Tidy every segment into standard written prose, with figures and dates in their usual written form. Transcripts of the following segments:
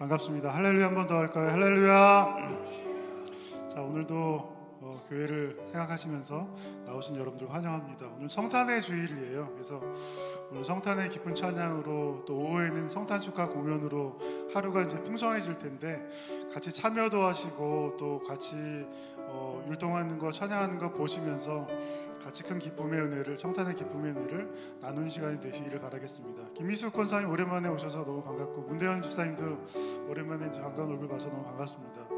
반갑습니다. 할렐루야 한 번 더 할까요? 할렐루야. 자, 오늘도 교회를 생각하시면서 나오신 여러분들 환영합니다. 오늘 성탄의 주일이에요. 그래서 오늘 성탄의 기쁜 찬양으로 또 오후에는 성탄 축하 공연으로 하루가 이제 풍성해질 텐데 같이 참여도 하시고 또 같이 율동하는 거 찬양하는 거 보시면서 같이 큰 기쁨의 은혜를, 성탄의 기쁨의 은혜를 나누는 시간이 되시기를 바라겠습니다. 김희숙 권사님 오랜만에 오셔서 너무 반갑고, 문대현 집사님도 오랜만에 이제 반가운 얼굴 봐서 너무 반갑습니다.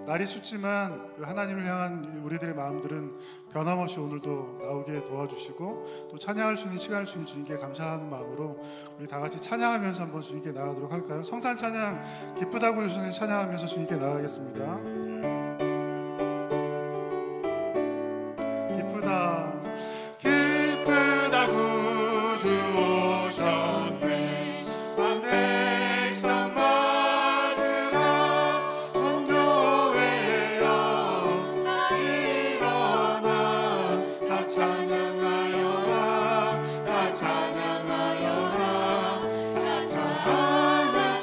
날이 춥지만 하나님을 향한 우리들의 마음들은 변함없이 오늘도 나오게 도와주시고 또 찬양할 수 있는 시간을 주신 주님께 감사하는 마음으로 우리 다 같이 찬양하면서 한번 주님께 나가도록 할까요? 성탄 찬양 기쁘다고 주시는 찬양하면서 주님께 나가겠습니다. 기쁘다 기쁘다 구주 오셨네. 한 백성 맞으라 온 교회여 다 일어나 다 찬양하여라 다 찬양하여라 다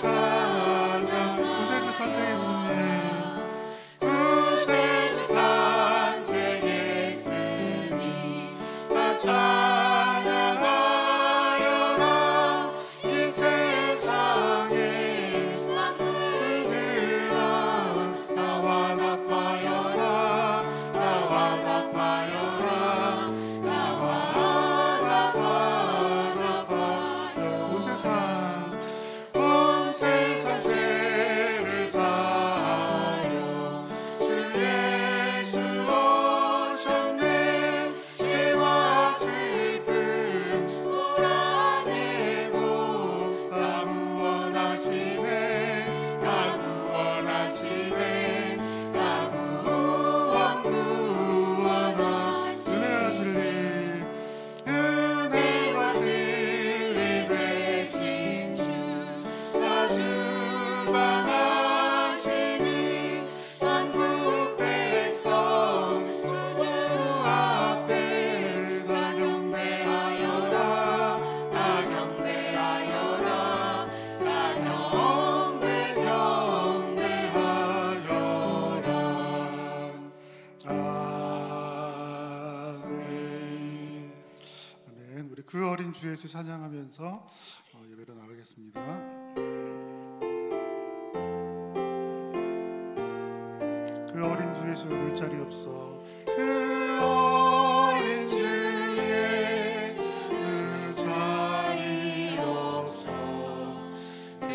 찬양 구세주 탄생했으니 구세주 탄생했으니 다 찬양하여라 이 세상에 만물들아 나와 나파여라 나와 나파여라 나와 나파여라 온 세상 죄를 사하려 주 예수 오셨네. 죄와 슬픔 몰아내고 다 구원하시네 다 구원하시네 다 구원하시네. 은혜와 진리 되신 주 다 주관하시니 만국 백성 주 앞에 다 경배하여라 다 경배하여라 다 경배하여라. 아멘. 아멘. 우리 그 어린 주 예수 찬양하면서 예배로 나가겠습니다. 그 어린 주 예수 누울 자리 없어. 그 어린 주 예수 누울 자리 없어. 그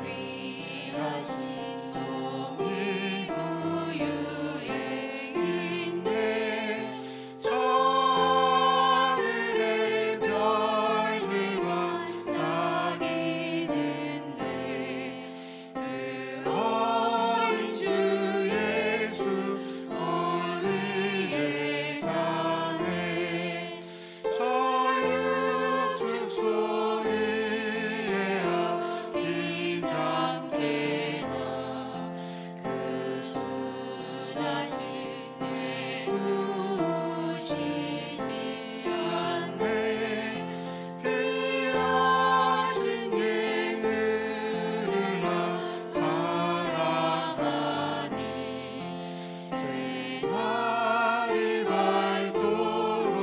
귀하신 몸이 구유에 있네. 저 하늘의 별들과 사귀는데 그 어린 주 예수 골 위에 사네. 저 육축 소리에 아끼지 않게나 그 순하신 예수 우시지 않네. 귀하신 예수를 나 사랑하니 생활이 밝도록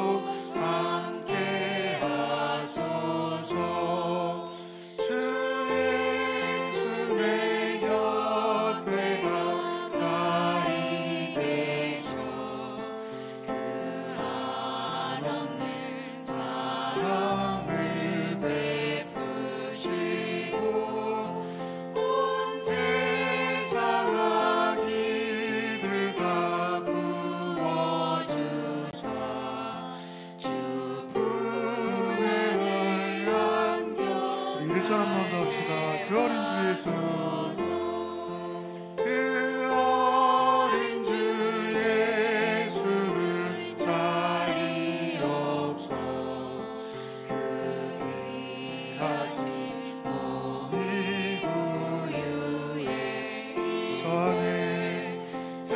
함께하소서. 주 예수 내 곁에 가까이 계셔. 그 한없는 사랑을 베푸시고 온 세상 악기들 다 부어주사 주 품에 내 안겨. 우리 1절 한 번 더 합시다. 그 어린 주 예수 그 어린 주 예수를 자리 없어. 그 귀하신 몸이 구유에 저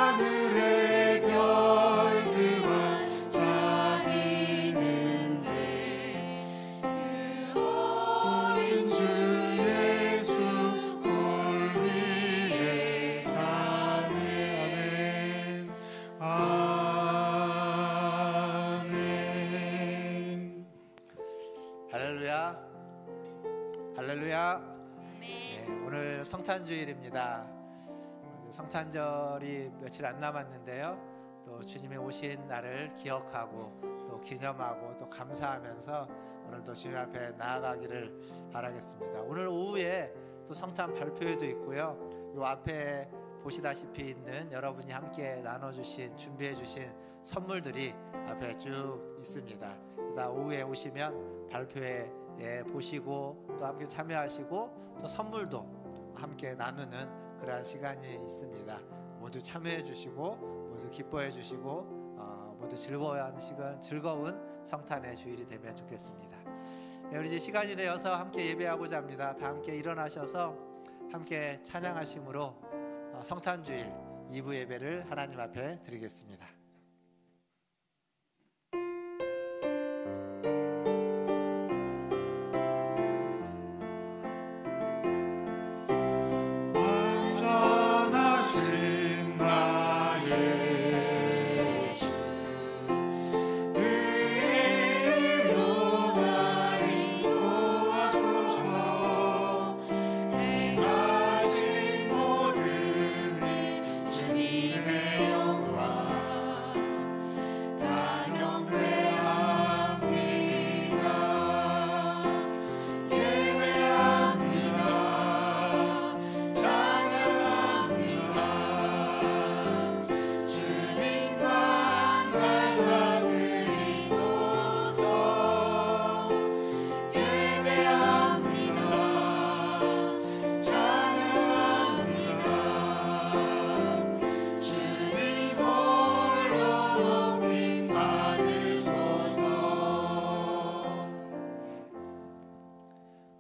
하늘의 별들과 사귀는데 그 어린 주 예수 할렐루야. 네, 오늘 성탄주일입니다. 성탄절이 며칠 안 남았는데요. 또 주님이 오신 날을 기억하고 또 기념하고 또 감사하면서 오늘도 주님 앞에 나아가기를 바라겠습니다. 오늘 오후에 또 성탄 발표회도 있고요. 이 앞에 보시다시피 있는 여러분이 함께 나눠주신 준비해 주신 선물들이 앞에 쭉 있습니다. 이따 오후에 오시면 발표회에 보시고 또 함께 참여하시고 또 선물도 함께 나누는 그러한 시간이 있습니다. 모두 참여해 주시고 모두 기뻐해 주시고 모두 즐거워하는 시간, 즐거운 성탄의 주일이 되면 좋겠습니다. 네, 우리 이제 시간이 되어서 함께 예배하고자 합니다. 다 함께 일어나셔서 함께 찬양하심으로 성탄주일 2부 예배를 하나님 앞에 드리겠습니다.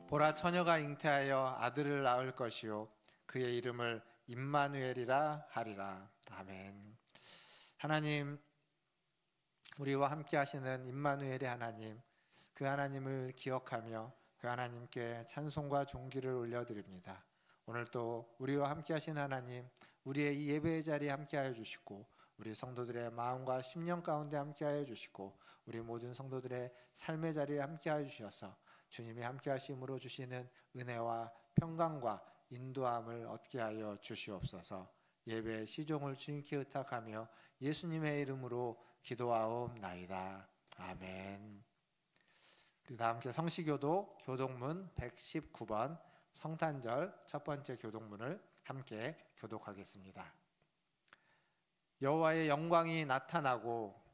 보라 처녀가 잉태하여 아들을 낳을 것이요 그의 이름을 임마누엘이라 하리라. 아멘. 하나님, 우리와 함께 하시는 임마누엘의 하나님, 그 하나님을 기억하며 그 하나님께 찬송과 존귀를 올려드립니다. 오늘 또 우리와 함께 하신 하나님, 우리의 이 예배의 자리에 함께하여 주시고 우리 성도들의 마음과 심령 가운데 함께하여 주시고 우리 모든 성도들의 삶의 자리에 함께하여 주셔서 주님이 함께 하심으로 주시는 은혜와 평강과 인도함을 얻게 하여 주시옵소서. 예배 시종을 주님께 의탁하며 예수님의 이름으로 기도하옵나이다. 아멘. 우리 다 함께 성시교도 교독문 119번 성탄절 첫 번째 교독문을 함께 교독하겠습니다. 여호와의 영광이 나타나고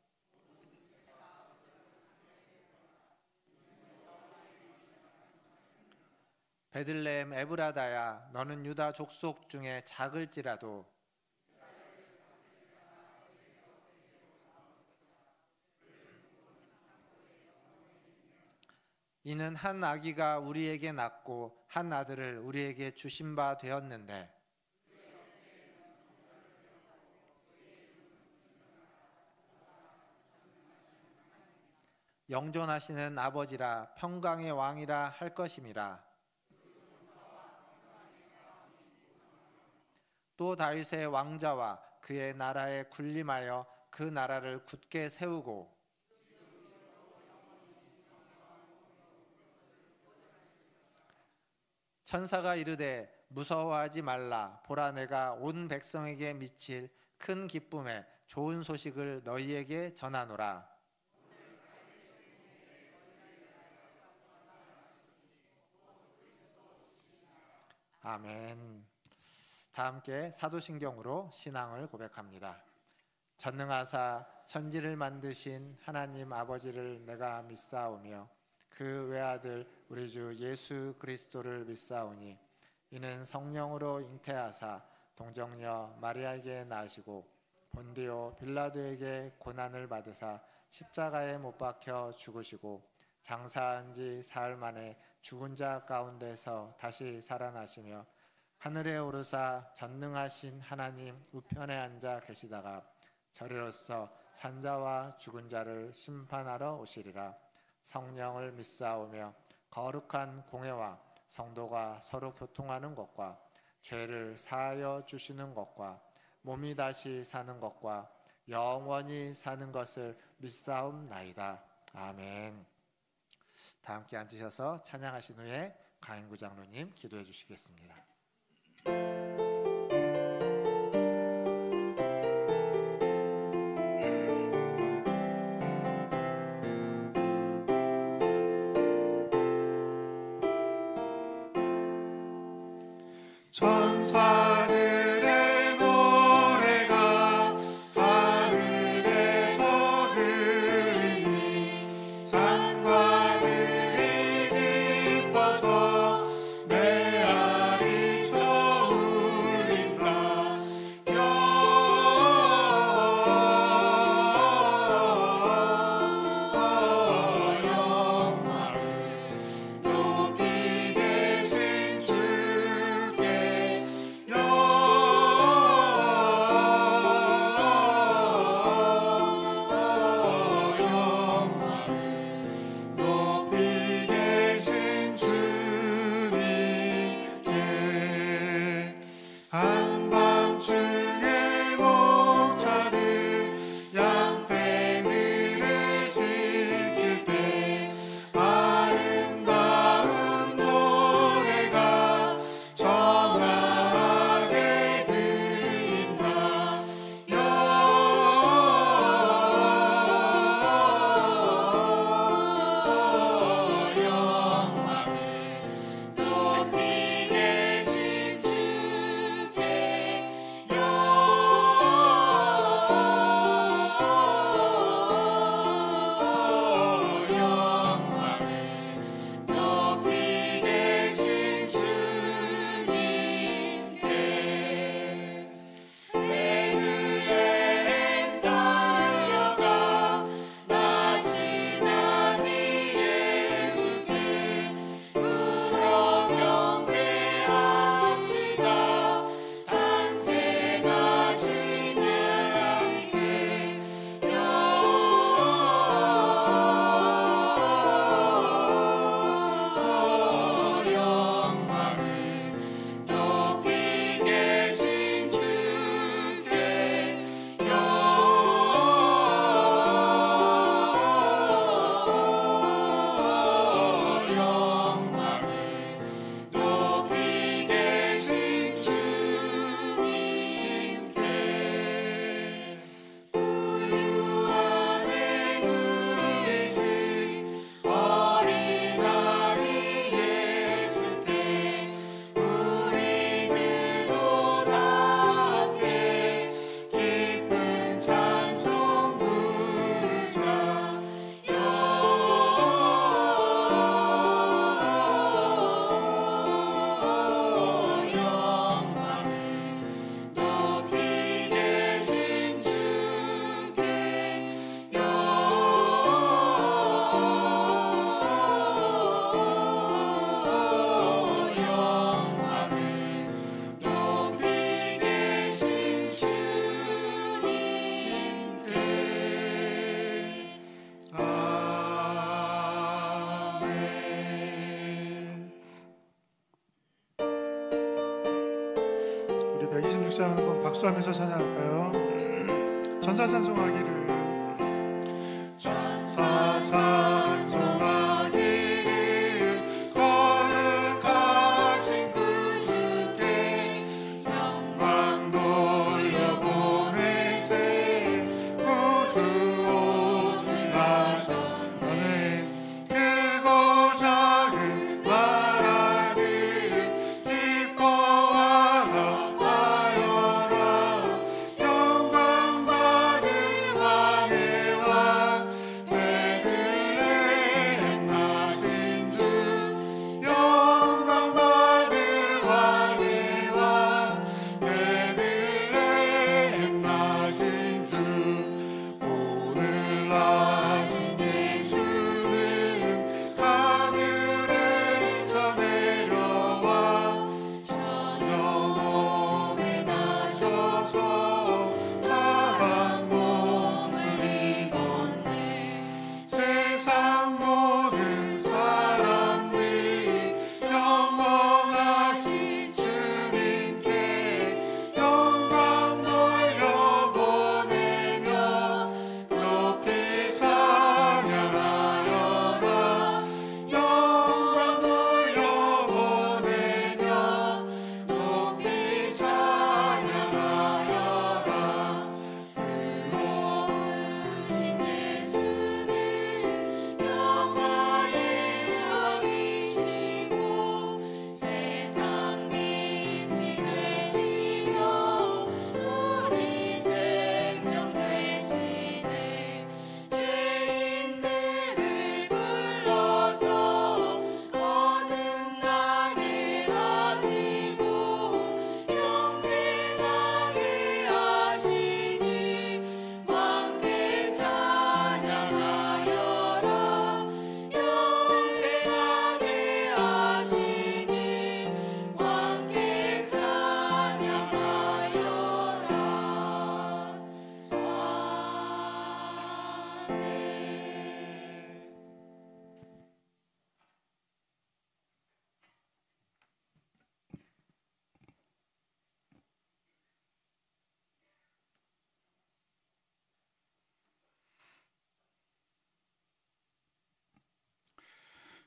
베들레헴 에브라다야, 너는 유다 족속 중에 작을지라도 이는 한 아기가 우리에게 낳고 한 아들을 우리에게 주신 바 되었는데 영존하시는 아버지라 평강의 왕이라 할 것임이라. 또 다윗의 왕자와 그의 나라에 군림하여 그 나라를 굳게 세우고 천사가 이르되 무서워하지 말라. 보라, 내가 온 백성에게 미칠 큰 기쁨의 좋은 소식을 너희에게 전하노라. 아멘. 다 함께 사도신경으로 신앙을 고백합니다. 전능하사 천지를 만드신 하나님 아버지를 내가 믿사오며 그 외아들 우리 주 예수 그리스도를 믿사오니 이는 성령으로 잉태하사 동정녀 마리아에게 나시고 본디오 빌라도에게 고난을 받으사 십자가에 못 박혀 죽으시고 장사한 지 사흘 만에 죽은 자 가운데서 다시 살아나시며 하늘에 오르사 전능하신 하나님 우편에 앉아 계시다가 저리로서 산자와 죽은 자를 심판하러 오시리라. 성령을 믿사오며 거룩한 공회와 성도가 서로 교통하는 것과 죄를 사하여 주시는 것과 몸이 다시 사는 것과 영원히 사는 것을 믿사옵나이다. 아멘. 다 함께 앉으셔서 찬양하신 후에 가인구 장로님 기도해 주시겠습니다. 천사들의 노래가 하늘에서 들리니 산과 들이 기뻐서 메아리 쳐 울린다. 영광을 높이 계신 주께 영광을 높이 계신 주님께 한밤중에 목자들 양떼들을 지킬 때 아름다운 노래가 정하게 들린다. 영광을 높이 계신 주께 영광을 높이 계신 주님께 베들레헴 달려가 나시나니 예수께 울어 경배합시다. 탄생하시는 이께 영광을 높이 계신 주께 영광을 높이 계신 주님께 우유 안에 누이신 어린아이 예수께 우리들도 함께 기쁜 찬송 부르자. 영광을 높이 계신 주께 영광을 높이 계신 주님께 아멘. 우리 126장 한번 박수하면서 찬양할까요? 전사 찬송하기를 전사 찬송하기를 거룩하신 구주께 영광 돌려보내세. 구주 오늘 나셨네. 크고 작은 나라들 기뻐하라 하여라. 영광 받을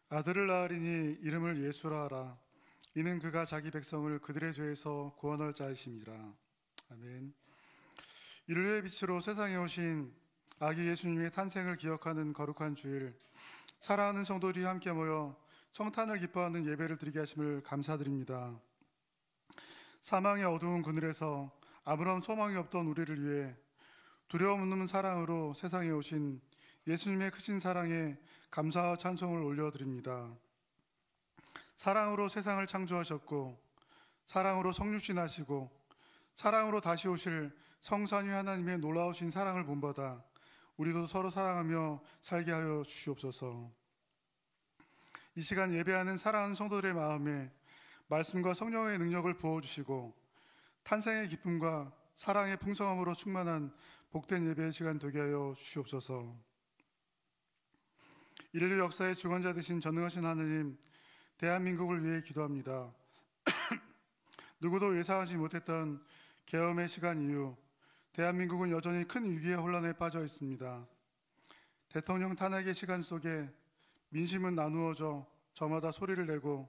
아들을 낳으리니 이름을 예수라 하라. 이는 그가 자기 백성을 그들의 죄에서 구원할 자이심이라. 아멘. 인류의 빛으로 세상에 오신 아기 예수님의 탄생을 기억하는 거룩한 주일, 사랑하는 성도들이 함께 모여 성탄을 기뻐하는 예배를 드리게 하심을 감사드립니다. 사망의 어두운 그늘에서 아무런 소망이 없던 우리를 위해 두려움 없는 사랑으로 세상에 오신 예수님의 크신 사랑에 감사와 찬송을 올려드립니다. 사랑으로 세상을 창조하셨고, 사랑으로 성육신하시고, 사랑으로 다시 오실 성삼위 하나님의 놀라우신 사랑을 본받아 우리도 서로 사랑하며 살게 하여 주시옵소서. 이 시간 예배하는 사랑하는 성도들의 마음에 말씀과 성령의 능력을 부어주시고 탄생의 기쁨과 사랑의 풍성함으로 충만한 복된 예배의 시간 되게 하여 주시옵소서. 인류 역사의 주관자 되신 전능하신 하나님, 대한민국을 위해 기도합니다. 누구도 예상하지 못했던 계엄의 시간 이후 대한민국은 여전히 큰 위기의 혼란에 빠져 있습니다. 대통령 탄핵의 시간 속에 민심은 나누어져 저마다 소리를 내고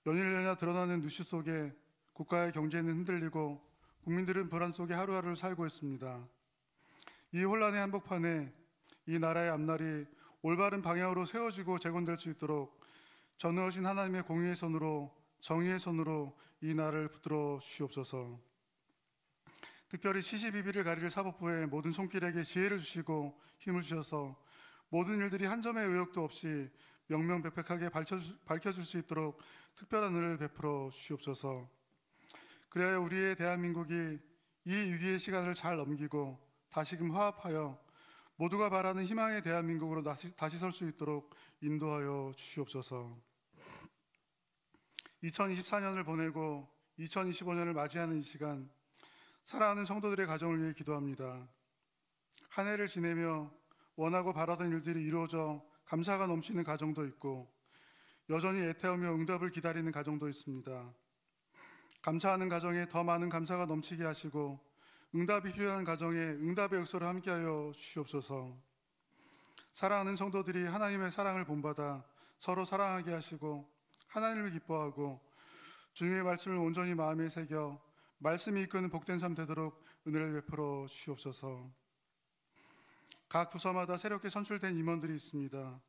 연일연야 드러나는 뉴스 속에 국가의 경제는 흔들리고 국민들은 불안 속에 하루하루를 살고 있습니다. 이 혼란의 한복판에 이 나라의 앞날이 올바른 방향으로 세워지고 재건될 수 있도록 전능하신 하나님의 공의의 손으로, 정의의 손으로 이 나라를 붙들어 주시옵소서. 특별히 시시비비를 가릴 사법부의 모든 손길에게 지혜를 주시고 힘을 주셔서 모든 일들이 한 점의 의혹도 없이 명명백백하게 밝혀질 수 있도록 특별한 은혜를 베풀어 주시옵소서. 그래야 우리의 대한민국이 이 위기의 시간을 잘 넘기고 다시금 화합하여 모두가 바라는 희망의 대한민국으로 다시 설 수 있도록 인도하여 주시옵소서. 2024년을 보내고 2025년을 맞이하는 이 시간, 사랑하는 성도들의 가정을 위해 기도합니다. 한 해를 지내며 원하고 바라던 일들이 이루어져 감사가 넘치는 가정도 있고 여전히 애태우며 응답을 기다리는 가정도 있습니다. 감사하는 가정에 더 많은 감사가 넘치게 하시고 응답이 필요한 가정에 응답의 역사를 함께하여 주시옵소서. 사랑하는 성도들이 하나님의 사랑을 본받아 서로 사랑하게 하시고 하나님을 기뻐하고 주님의 말씀을 온전히 마음에 새겨 말씀이 이끄는 복된 삶 되도록 은혜를 베풀어 주시옵소서. 각 부서마다 새롭게 선출된 임원들이 있습니다.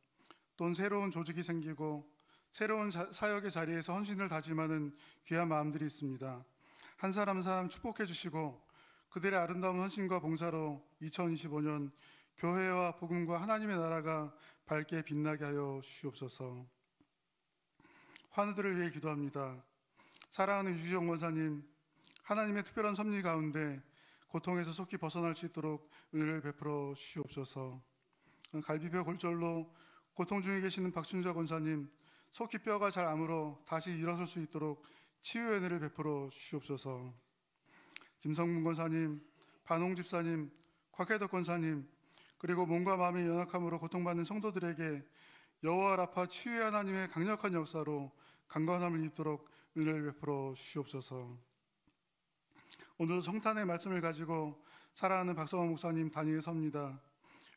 또는 새로운 조직이 생기고 새로운 사역의 자리에서 헌신을 다짐하는 귀한 마음들이 있습니다. 한 사람 한 사람 축복해 주시고 그들의 아름다운 헌신과 봉사로 2025년 교회와 복음과 하나님의 나라가 밝게 빛나게 하여 주시옵소서. 환우들을 위해 기도합니다. 사랑하는 유지영 원사님, 하나님의 특별한 섭리 가운데 고통에서 속히 벗어날 수 있도록 은혜를 베풀어 주시옵소서. 갈비뼈 골절로 고통 중에 계시는 박춘자 권사님, 속히 뼈가 잘 아물어 다시 일어설 수 있도록 치유의 은혜를 베풀어 주시옵소서. 김성문 권사님, 반홍 집사님, 곽혜덕 권사님, 그리고 몸과 마음의 연약함으로 고통받는 성도들에게 여호와 라파 치유의 하나님의 강력한 역사로 강건함을 입도록 은혜를 베풀어 주시옵소서. 오늘도 성탄의 말씀을 가지고 사랑하는 박성원 목사님 단위에 섭니다.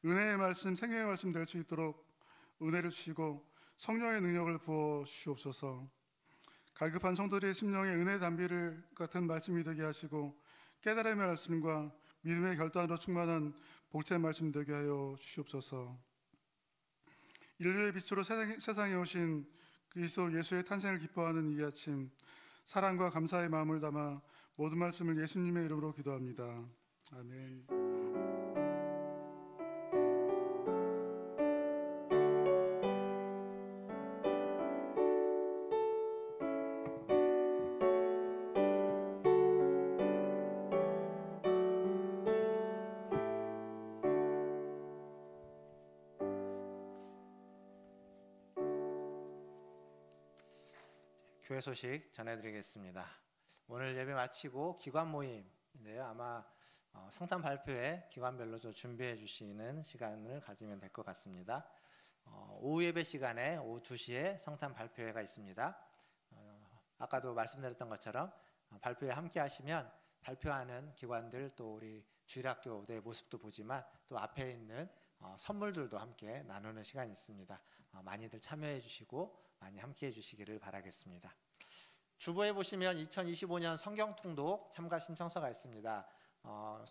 은혜의 말씀, 생명의 말씀 될 수 있도록 은혜를 주시고 성령의 능력을 부어 주시옵소서. 갈급한 성도들의 심령에 은혜 담비를 같은 말씀이 되게 하시고 깨달음의 말씀과 믿음의 결단으로 충만한 복된 말씀 되게 하여 주시옵소서. 인류의 빛으로 세상에 오신 그리스도 예수의 탄생을 기뻐하는 이 아침, 사랑과 감사의 마음을 담아 모든 말씀을 예수님의 이름으로 기도합니다. 아멘. 교회 소식 전해드리겠습니다. 오늘 예배 마치고 기관 모임인데요. 아마 성탄 발표회 기관별로 준비해 주시는 시간을 가지면 될 것 같습니다. 오후 예배 시간에 오후 2시에 성탄 발표회가 있습니다. 아까도 말씀드렸던 것처럼 발표회 함께 하시면 발표하는 기관들 또 우리 주일학교의 모습도 보지만 또 앞에 있는 선물들도 함께 나누는 시간이 있습니다. 많이들 참여해 주시고 많이 함께 해 주시기를 바라겠습니다. 주보에 보시면 2025년 성경통독 참가 신청서가 있습니다.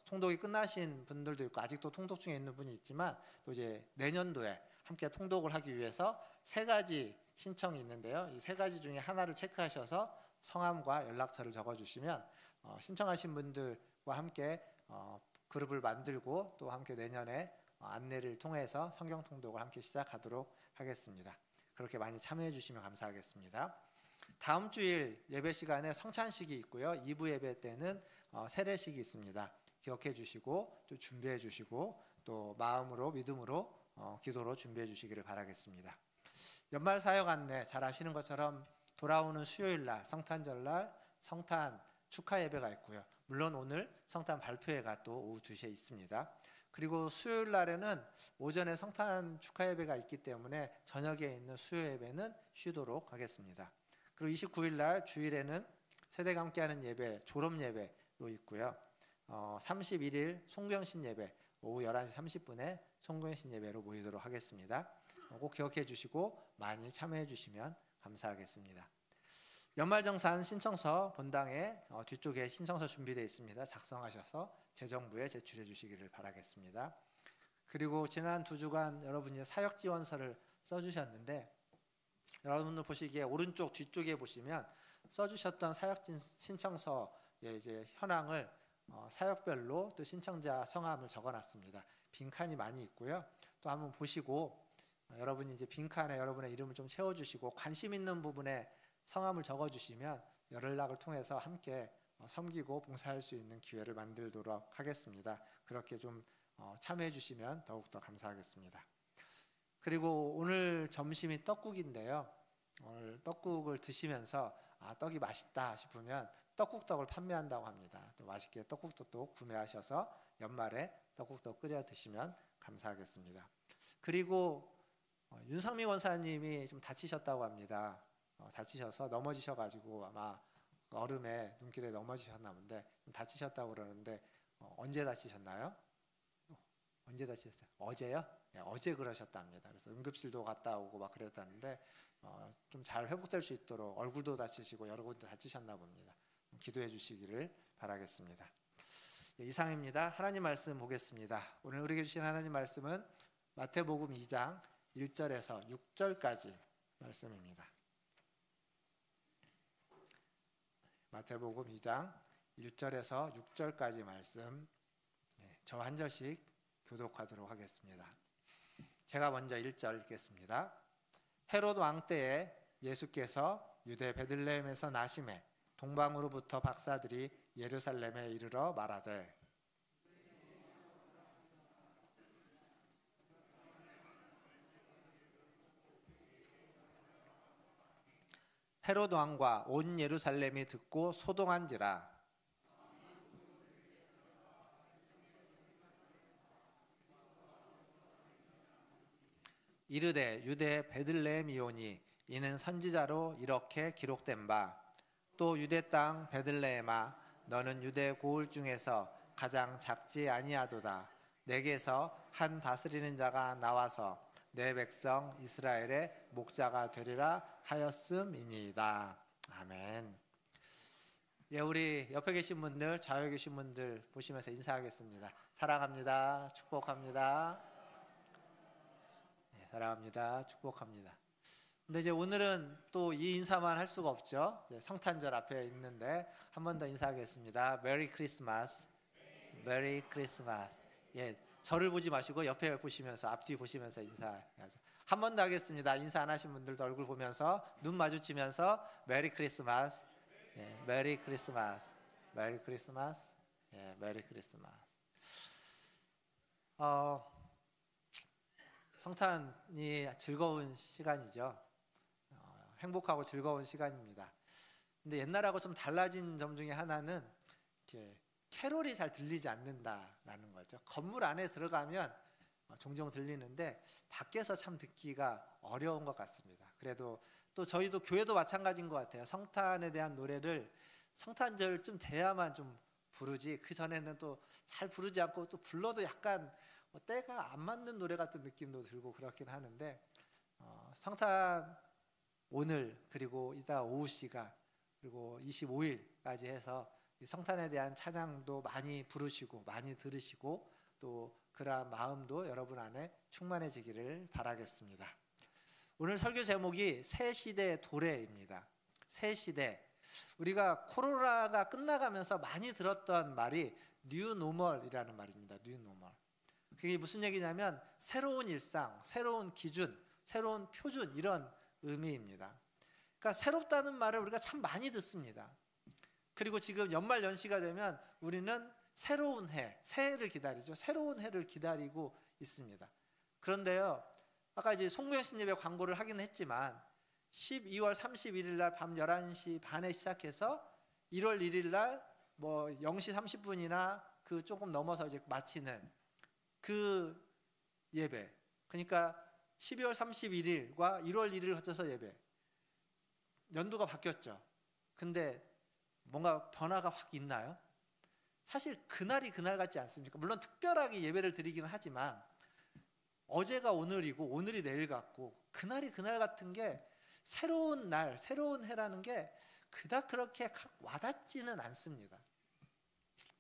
통독이 끝나신 분들도 있고 아직도 통독 중에 있는 분이 있지만 또 이제 내년도에 함께 통독을 하기 위해서 3가지 신청이 있는데요. 이 3가지 중에 하나를 체크하셔서 성함과 연락처를 적어주시면 신청하신 분들과 함께 그룹을 만들고 또 함께 내년에 안내를 통해서 성경 통독을 함께 시작하도록 하겠습니다. 그렇게 많이 참여해 주시면 감사하겠습니다. 다음 주일 예배 시간에 성찬식이 있고요. 2부 예배 때는 세례식이 있습니다. 기억해 주시고 또 준비해 주시고 또 마음으로 믿음으로 기도로 준비해 주시기를 바라겠습니다. 연말 사역 안내 잘 아시는 것처럼 돌아오는 수요일 날 성탄절 날 성탄 축하 예배가 있고요. 물론 오늘 성탄 발표회가 또 오후 2시에 있습니다. 그리고 수요일 날에는 오전에 성탄 축하 예배가 있기 때문에 저녁에 있는 수요 예배는 쉬도록 하겠습니다. 그리고 29일 날 주일에는 세대가 함께하는 예배 졸업 예배로 있고요. 31일 송병신 예배 오후 11시 30분에 송병신 예배로 모이도록 하겠습니다. 꼭 기억해 주시고 많이 참여해 주시면 감사하겠습니다. 연말정산 신청서 본당에 뒤쪽에 신청서 준비되어 있습니다. 작성하셔서 재정부에 제출해 주시기를 바라겠습니다. 그리고 지난 2주간 여러분이 사역 지원서를 써주셨는데 여러분들 보시기에 오른쪽 뒤쪽에 보시면 써주셨던 사역 신청서의 이제 현황을 사역별로 또 신청자 성함을 적어놨습니다. 빈칸이 많이 있고요. 또 한번 보시고 여러분이 이제 빈칸에 여러분의 이름을 좀 채워주시고 관심 있는 부분에 성함을 적어주시면 연락을 통해서 함께 섬기고 봉사할 수 있는 기회를 만들도록 하겠습니다. 그렇게 좀 참여해 주시면 더욱더 감사하겠습니다. 그리고 오늘 점심이 떡국인데요. 오늘 떡국을 드시면서 떡이 맛있다 싶으면 떡국떡을 판매한다고 합니다. 또 맛있게 떡국떡도 구매하셔서 연말에 떡국떡 끓여 드시면 감사하겠습니다. 그리고 윤성미 원사님이 좀 다치셨다고 합니다. 다치셔서 넘어지셔가지고 아마 얼음에 눈길에 넘어지셨나 본데 좀 다치셨다고 그러는데 언제 다치셨나요? 언제 다치셨어요? 어제요? 네, 어제 그러셨답니다. 그래서 응급실도 갔다 오고 막 그랬다는데 좀 잘 회복될 수 있도록 얼굴도 다치시고 여러 군데 다치셨나 봅니다. 기도해 주시기를 바라겠습니다. 네, 이상입니다. 하나님 말씀 보겠습니다. 오늘 우리에게 주신 하나님 말씀은 마태복음 2장 1절에서 6절까지 말씀입니다. 마태복음 2장 1절에서 6절까지 말씀 저 한 절씩 교독하도록 하겠습니다. 제가 먼저 1절 읽겠습니다. 헤롯 왕 때에 예수께서 유대 베들레헴에서 나심에 동방으로부터 박사들이 예루살렘에 이르러 말하되 헤롯 왕과 온 예루살렘이 듣고 소동한지라 이르되 유대 베들레헴이오니 이는 선지자로 이렇게 기록된 바 또 유대 땅 베들레헴아 너는 유대 고을 중에서 가장 작지 아니하도다 내게서 한 다스리는 자가 나와서 내 백성 이스라엘의 목자가 되리라 하였음이니이다. 아멘. 예, 우리 옆에 계신 분들, 좌우에 계신 분들 보시면서 인사하겠습니다. 사랑합니다. 축복합니다. 네, 사랑합니다. 축복합니다. 근데 이제 오늘은 또 이 인사만 할 수가 없죠. 성탄절 앞에 있는데 한 번 더 인사하겠습니다. 메리 크리스마스. 메리 크리스마스. 예, 저를 보지 마시고 옆에 보시면서 앞뒤 보시면서 인사하죠. 한 번 더 하겠습니다. 인사 안 하신 분들도 얼굴 보면서 눈 마주치면서 메리 크리스마스. 예, 메리 크리스마스. 메리 크리스마스. 예, 메리 크리스마스. 성탄이 즐거운 시간이죠. 행복하고 즐거운 시간입니다. 근데 옛날하고 좀 달라진 점 중에 하나는 이렇게 캐롤이 잘 들리지 않는다라는 거죠. 건물 안에 들어가면 종종 들리는데 밖에서 참 듣기가 어려운 것 같습니다. 그래도 또 저희도 교회도 마찬가지인 것 같아요. 성탄에 대한 노래를 성탄절쯤 돼야만 좀 부르지 그 전에는 또 잘 부르지 않고 또 불러도 약간 뭐 때가 안 맞는 노래 같은 느낌도 들고 그렇긴 하는데 성탄 오늘 그리고 이따 오후 시간 그리고 25일까지 해서 성탄에 대한 찬양도 많이 부르시고 많이 들으시고 또 그러한 마음도 여러분 안에 충만해지기를 바라겠습니다. 오늘 설교 제목이 새 시대 도래입니다. 새 시대. 우리가 코로나가 끝나가면서 많이 들었던 말이 뉴노멀이라는 말입니다. 뉴노멀. 그게 무슨 얘기냐면 새로운 일상, 새로운 기준, 새로운 표준 이런 의미입니다. 그러니까 새롭다는 말을 우리가 참 많이 듣습니다. 그리고 지금 연말 연시가 되면 우리는 새로운 해, 새해를 기다리죠. 새로운 해를 기다리고 있습니다. 그런데요, 아까 이제 송구영신 예배 광고를 하긴 했지만 12월 31일 날 밤 11시 반에 시작해서 1월 1일 날 뭐 0시 30분이나 그 조금 넘어서 이제 마치는 그 예배. 그러니까 12월 31일과 1월 1일을 거쳐서 예배. 연도가 바뀌었죠. 근데 뭔가 변화가 확 있나요? 사실 그날이 그날 같지 않습니까? 물론 특별하게 예배를 드리기는 하지만 어제가 오늘이고 오늘이 내일 같고 그날이 그날 같은 게 새로운 날, 새로운 해라는 게 그닥 그렇게 와닿지는 않습니다.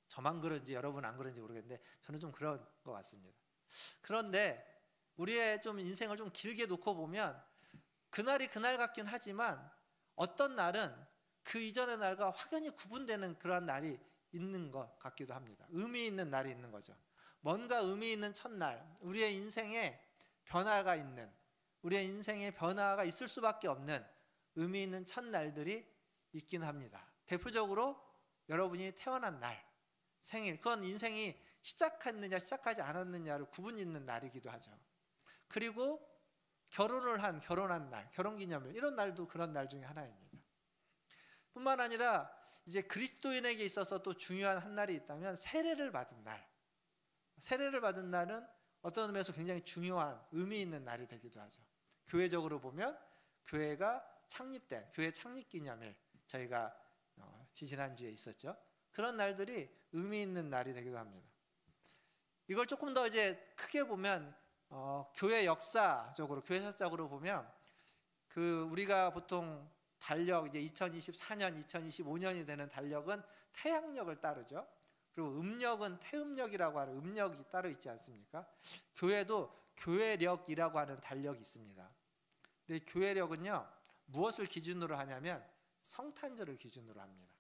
저만 그런지 여러분 안 그런지 모르겠는데 저는 좀 그런 것 같습니다. 그런데 우리의 좀 인생을 좀 길게 놓고 보면 그날이 그날 같긴 하지만 어떤 날은 그 이전의 날과 확연히 구분되는 그런 날이 있는 것 같기도 합니다. 의미 있는 날이 있는 거죠. 뭔가 의미 있는 첫날, 우리의 인생에 변화가 있는, 우리의 인생에 변화가 있을 수밖에 없는 의미 있는 첫날들이 있긴 합니다. 대표적으로 여러분이 태어난 날, 생일, 그건 인생이 시작했느냐 시작하지 않았느냐를 구분 있는 날이기도 하죠. 그리고 결혼한 날, 결혼기념일 이런 날도 그런 날 중에 하나입니다. 뿐만 아니라 이제 그리스도인에게 있어서 또 중요한 한 날이 있다면 세례를 받은 날. 세례를 받은 날은 어떤 의미에서 굉장히 중요한 의미 있는 날이 되기도 하죠. 교회적으로 보면 교회가 창립된 교회 창립기념일 저희가 지지난주에 있었죠. 그런 날들이 의미 있는 날이 되기도 합니다. 이걸 조금 더 이제 크게 보면 교회 역사적으로 교회사적으로 보면 그 우리가 보통 달력 이제 2024년, 2025년이 되는 달력은 태양력을 따르죠. 그리고 음력은 태음력이라고 하는 음력이 따로 있지 않습니까? 교회도 교회력이라고 하는 달력이 있습니다. 근데 교회력은요 무엇을 기준으로 하냐면 성탄절을 기준으로 합니다.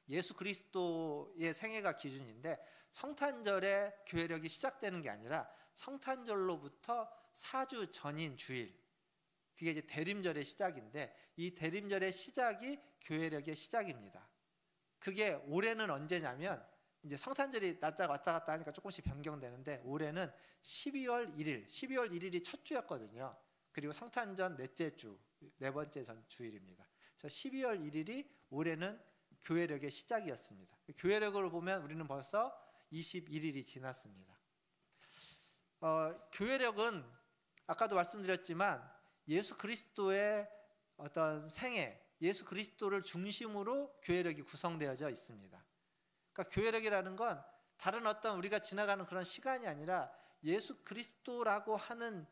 예수 그리스도의 생애가 기준인데 성탄절에 교회력이 시작되는 게 아니라 성탄절로부터 4주 전인 주일, 그게 이제 대림절의 시작인데 이 대림절의 시작이 교회력의 시작입니다. 그게 올해는 언제냐면 이제 성탄절이 날짜가 왔다 갔다 하니까 조금씩 변경되는데 올해는 12월 1일, 12월 1일이 첫 주였거든요. 그리고 성탄전 넷째 주, 네 번째 전 주일입니다. 그래서 12월 1일이 올해는 교회력의 시작이었습니다. 교회력으로 보면 우리는 벌써 21일이 지났습니다. 교회력은 아까도 말씀드렸지만 예수 그리스도의 어떤 생애, 예수 그리스도를 중심으로 교회력이 구성되어져 있습니다. 그러니까 교회력이라는 건 다른 어떤 우리가 지나가는 그런 시간이 아니라 예수 그리스도라고 하는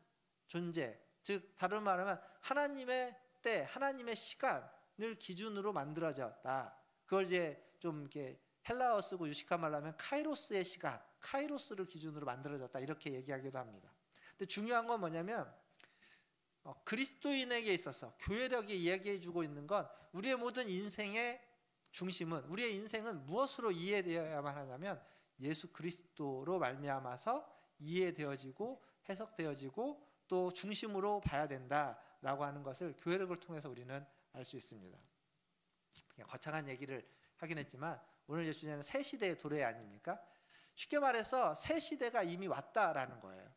존재, 즉 다른 말하면 하나님의 때, 하나님의 시간을 기준으로 만들어졌다. 그걸 이제 좀 이렇게 헬라어 쓰고 유식한 말로 하면 카이로스의 시간, 카이로스를 기준으로 만들어졌다 이렇게 얘기하기도 합니다. 근데 중요한 건 뭐냐면 그리스도인에게 있어서 교회력이 이야기해주고 있는 건 우리의 모든 인생의 중심은 우리의 인생은 무엇으로 이해되어야만 하냐면 예수 그리스도로 말미암아서 이해되어지고 해석되어지고 또 중심으로 봐야 된다라고 하는 것을 교회력을 통해서 우리는 알 수 있습니다. 그냥 거창한 얘기를 하긴 했지만 오늘 예수님은 새 시대의 도래 아닙니까? 쉽게 말해서 새 시대가 이미 왔다라는 거예요.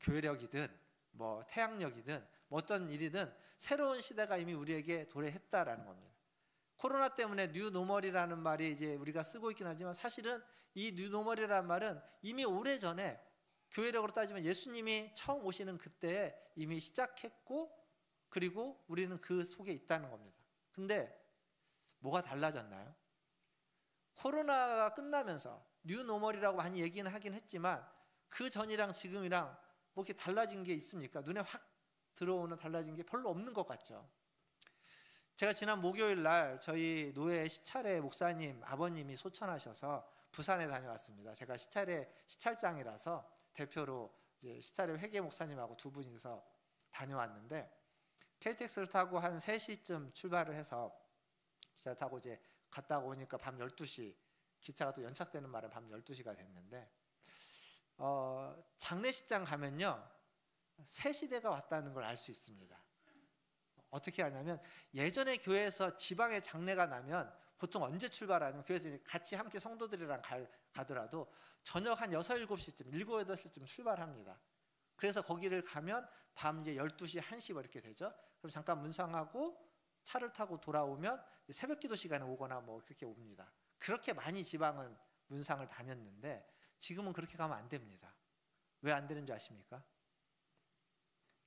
교회력이든 뭐 태양력이든 뭐 어떤 일이든 새로운 시대가 이미 우리에게 도래했다라는 겁니다. 코로나 때문에 뉴노멀이라는 말이 이제 우리가 쓰고 있긴 하지만 사실은 이 뉴노멀이라는 말은 이미 오래전에 교회력으로 따지면 예수님이 처음 오시는 그때에 이미 시작했고 그리고 우리는 그 속에 있다는 겁니다. 근데 뭐가 달라졌나요? 코로나가 끝나면서 뉴노멀이라고 많이 얘기는 하긴 했지만 그 전이랑 지금이랑 뭐 이렇게 달라진 게 있습니까? 눈에 확 들어오는 달라진 게 별로 없는 것 같죠. 제가 지난 목요일 날 저희 노회 시찰회 목사님 아버님이 소천하셔서 부산에 다녀왔습니다. 제가 시찰장이라서 대표로 이제 시찰회 회계 목사님하고 두 분이서 다녀왔는데, KTX를 타고 한 3시쯤 출발을 해서 기차 타고 이제 갔다 오니까 밤 12시, 기차가 또 연착되는 말에 밤 12시가 됐는데, 장례식장 가면요 새 시대가 왔다는 걸 알 수 있습니다. 어떻게 하냐면, 예전에 교회에서 지방에 장례가 나면 보통 언제 출발하냐면, 교회에서 이제 같이 함께 성도들이랑 가더라도 저녁 한 6, 7시쯤 7, 8시쯤 출발합니다. 그래서 거기를 가면 밤 이제 12시, 1시 뭐 이렇게 되죠. 그럼 잠깐 문상하고 차를 타고 돌아오면 새벽 기도 시간에 오거나 뭐 그렇게 옵니다. 그렇게 많이 지방은 문상을 다녔는데, 지금은 그렇게 가면 안 됩니다. 왜 안 되는 줄 아십니까?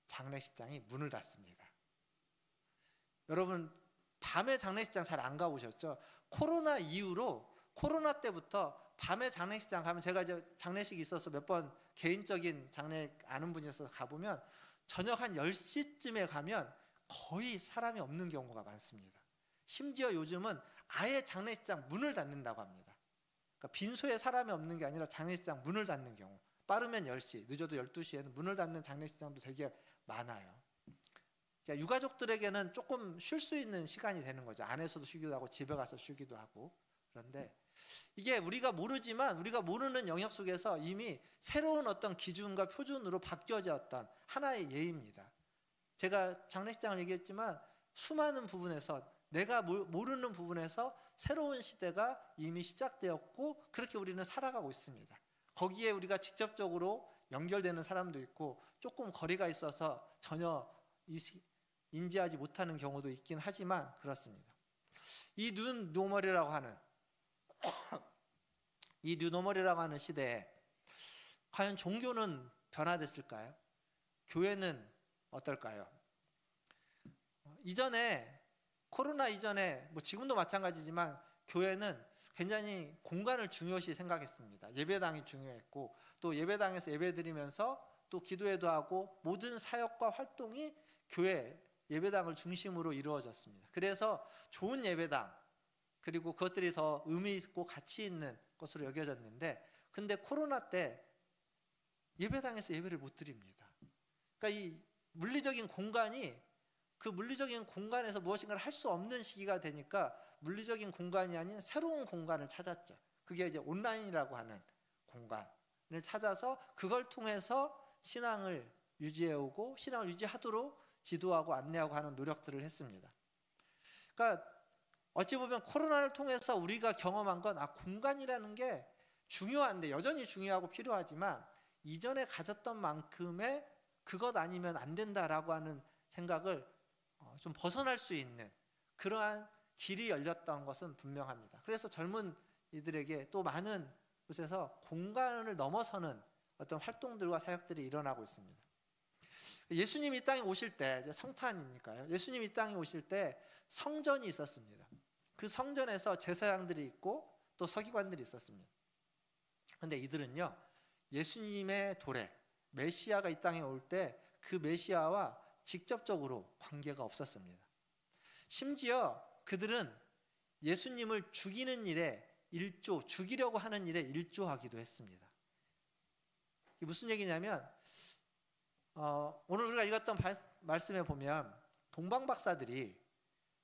장례식장이 문을 닫습니다. 여러분, 밤에 장례식장 잘 안 가보셨죠? 코로나 이후로, 코로나 때부터 밤에 장례식장 가면, 제가 이제 장례식이 있어서 몇 번 개인적인 장례 아는 분이 있어서 가보면 저녁 한 10시쯤에 가면 거의 사람이 없는 경우가 많습니다. 심지어 요즘은 아예 장례식장 문을 닫는다고 합니다. 그러니까 빈소에 사람이 없는 게 아니라 장례식장 문을 닫는 경우, 빠르면 10시, 늦어도 12시에는 문을 닫는 장례식장도 되게 많아요. 그러니까 유가족들에게는 조금 쉴 수 있는 시간이 되는 거죠. 안에서도 쉬기도 하고 집에 가서 쉬기도 하고. 그런데 이게 우리가 모르지만, 우리가 모르는 영역 속에서 이미 새로운 어떤 기준과 표준으로 바뀌어졌던 하나의 예입니다. 제가 장례식장을 얘기했지만 수많은 부분에서, 내가 모르는 부분에서 새로운 시대가 이미 시작되었고, 그렇게 우리는 살아가고 있습니다. 거기에 우리가 직접적으로 연결되는 사람도 있고, 조금 거리가 있어서 전혀 인지하지 못하는 경우도 있긴 하지만 그렇습니다. 이 뉴노멀이라고 하는 이 뉴노멀이라고 하는 시대에 과연 종교는 변화됐을까요? 교회는 어떨까요? 이전에, 코로나 이전에, 뭐 지금도 마찬가지지만 교회는 굉장히 공간을 중요시 생각했습니다. 예배당이 중요했고, 또 예배당에서 예배드리면서 또 기도회도 하고, 모든 사역과 활동이 교회 예배당을 중심으로 이루어졌습니다. 그래서 좋은 예배당, 그리고 그것들이 더 의미 있고 가치 있는 것으로 여겨졌는데, 근데 코로나 때 예배당에서 예배를 못 드립니다. 그러니까 이 물리적인 공간이, 그 물리적인 공간에서 무엇인가를 할 수 없는 시기가 되니까 물리적인 공간이 아닌 새로운 공간을 찾았죠. 그게 이제 온라인이라고 하는 공간을 찾아서 그걸 통해서 신앙을 유지해오고, 신앙을 유지하도록 지도하고 안내하고 하는 노력들을 했습니다. 그러니까 어찌 보면 코로나를 통해서 우리가 경험한 건, 공간이라는 게 중요한데, 여전히 중요하고 필요하지만 이전에 가졌던 만큼의 그것 아니면 안 된다라고 하는 생각을 좀 벗어날 수 있는 그러한 길이 열렸던 것은 분명합니다. 그래서 젊은 이들에게 또 많은 곳에서 공간을 넘어서는 어떤 활동들과 사역들이 일어나고 있습니다. 예수님이 이 땅에 오실 때, 이제 성탄이니까요. 예수님이 이 땅에 오실 때 성전이 있었습니다. 그 성전에서 제사장들이 있고 또 서기관들이 있었습니다. 그런데 이들은요, 예수님의 도래, 메시아가 이 땅에 올 때 그 메시아와 직접적으로 관계가 없었습니다. 심지어 그들은 예수님을 죽이는 일에 죽이려고 하는 일에 일조하기도 했습니다. 이게 무슨 얘기냐면, 오늘 우리가 읽었던 말씀에 보면 동방 박사들이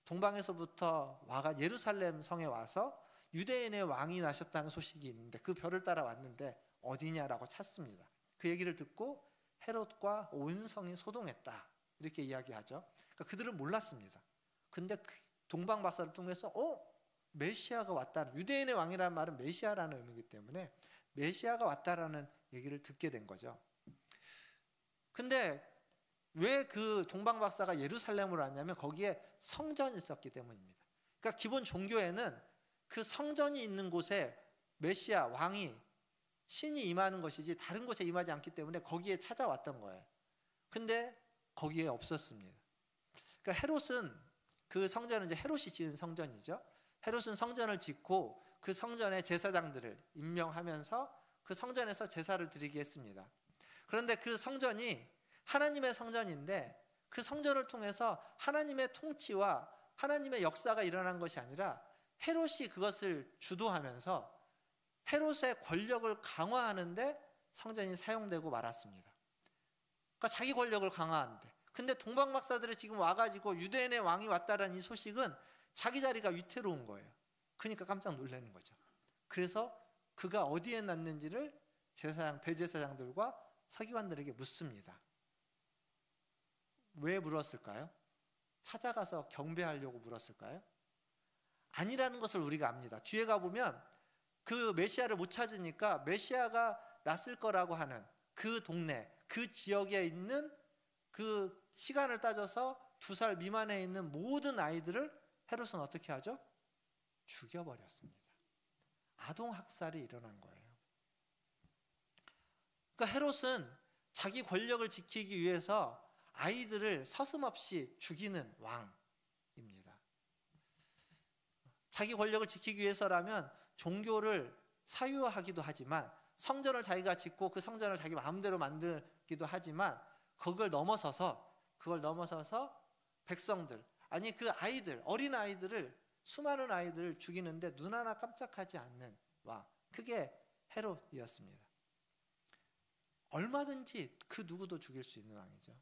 동방에서부터 와가 예루살렘 성에 와서 유대인의 왕이 나셨다는 소식이 있는데, 그 별을 따라 왔는데 어디냐라고 찾습니다. 그 얘기를 듣고 헤롯과 온 성이 소동했다, 이렇게 이야기하죠. 그러니까 그들은 몰랐습니다. 근데 그 동방 박사를 통해서 메시아가 왔다는, 유대인의 왕이라는 말은 메시아라는 의미이기 때문에 메시아가 왔다라는 얘기를 듣게 된 거죠. 근데 왜 그 동방 박사가 예루살렘으로 왔냐면 거기에 성전이 있었기 때문입니다. 그러니까 기본 종교에는 그 성전이 있는 곳에 메시아, 왕이, 신이 임하는 것이지 다른 곳에 임하지 않기 때문에 거기에 찾아왔던 거예요. 근데 거기에 없었습니다. 그러니까 헤롯은, 그 성전은 이제 헤롯이 지은 성전이죠. 헤롯은 성전을 짓고 그 성전에 제사장들을 임명하면서 그 성전에서 제사를 드리게 했습니다. 그런데 그 성전이 하나님의 성전인데 그 성전을 통해서 하나님의 통치와 하나님의 역사가 일어난 것이 아니라 헤롯이 그것을 주도하면서 헤롯의 권력을 강화하는데 성전이 사용되고 말았습니다. 그러니까 자기 권력을 강화하는데, 근데 동방 박사들이 지금 와가지고 유대인의 왕이 왔다라는 이 소식은 자기 자리가 위태로운 거예요. 그러니까 깜짝 놀라는 거죠. 그래서 그가 어디에 났는지를 대제사장들과 서기관들에게 묻습니다. 왜 물었을까요? 찾아가서 경배하려고 물었을까요? 아니라는 것을 우리가 압니다. 뒤에 가보면 그 메시아를 못 찾으니까 메시아가 났을 거라고 하는 그 동네, 그 지역에 있는 그 시간을 따져서 2살 미만에 있는 모든 아이들을 헤롯은 어떻게 하죠? 죽여버렸습니다. 아동학살이 일어난 거예요. 그러니까 헤롯은 자기 권력을 지키기 위해서 아이들을 서슴없이 죽이는 왕입니다. 자기 권력을 지키기 위해서라면 종교를 사유화하기도 하지만, 성전을 자기가 짓고 그 성전을 자기 마음대로 만들기도 하지만, 그걸 넘어서서 백성들, 아니 그 아이들, 어린 아이들을, 수많은 아이들을 죽이는데 눈 하나 깜짝하지 않는 왕, 그게 헤롯이었습니다. 얼마든지 그 누구도 죽일 수 있는 왕이죠.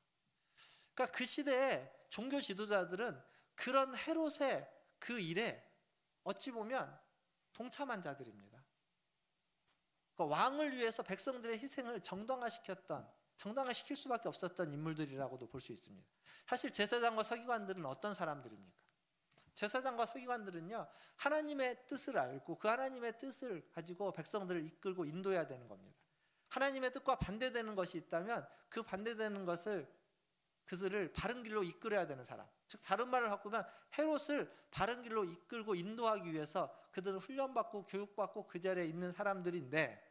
그러니까 그 시대의 종교 지도자들은 그런 헤롯의 그 일에 어찌 보면 동참한 자들입니다. 그러니까 왕을 위해서 백성들의 희생을 정당화시킬 수밖에 없었던 인물들이라고도 볼 수 있습니다. 사실 제사장과 서기관들은 어떤 사람들입니까? 제사장과 서기관들은요, 하나님의 뜻을 알고 그 하나님의 뜻을 가지고 백성들을 이끌고 인도해야 되는 겁니다. 하나님의 뜻과 반대되는 것이 있다면 그 반대되는 그들을 바른 길로 이끌어야 되는 사람, 즉 다른 말을 바꾸면 헤롯을 바른 길로 이끌고 인도하기 위해서 그들은 훈련받고 교육받고 그 자리에 있는 사람들인데,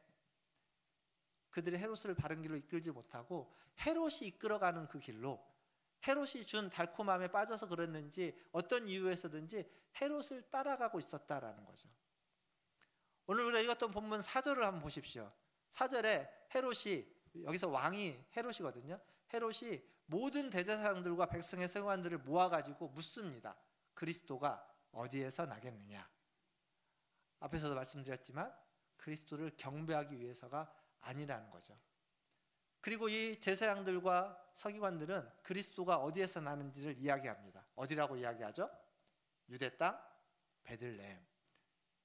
그들이 헤롯을 바른 길로 이끌지 못하고 헤롯이 이끌어가는 그 길로, 헤롯이 준 달콤함에 빠져서 그랬는지 어떤 이유에서든지 헤롯을 따라가고 있었다라는 거죠. 오늘 우리가 읽었던 본문 4절을 한번 보십시오. 4절에 헤롯이, 여기서 왕이 헤롯이거든요. 헤롯이 모든 대제사장들과 백성의 서기관들을 모아가지고 묻습니다. 그리스도가 어디에서 나겠느냐. 앞에서도 말씀드렸지만 그리스도를 경배하기 위해서가 아니라는 거죠. 그리고 이 제사장들과 서기관들은 그리스도가 어디에서 나는지를 이야기합니다. 어디라고 이야기하죠? 유대 땅 베들레헴.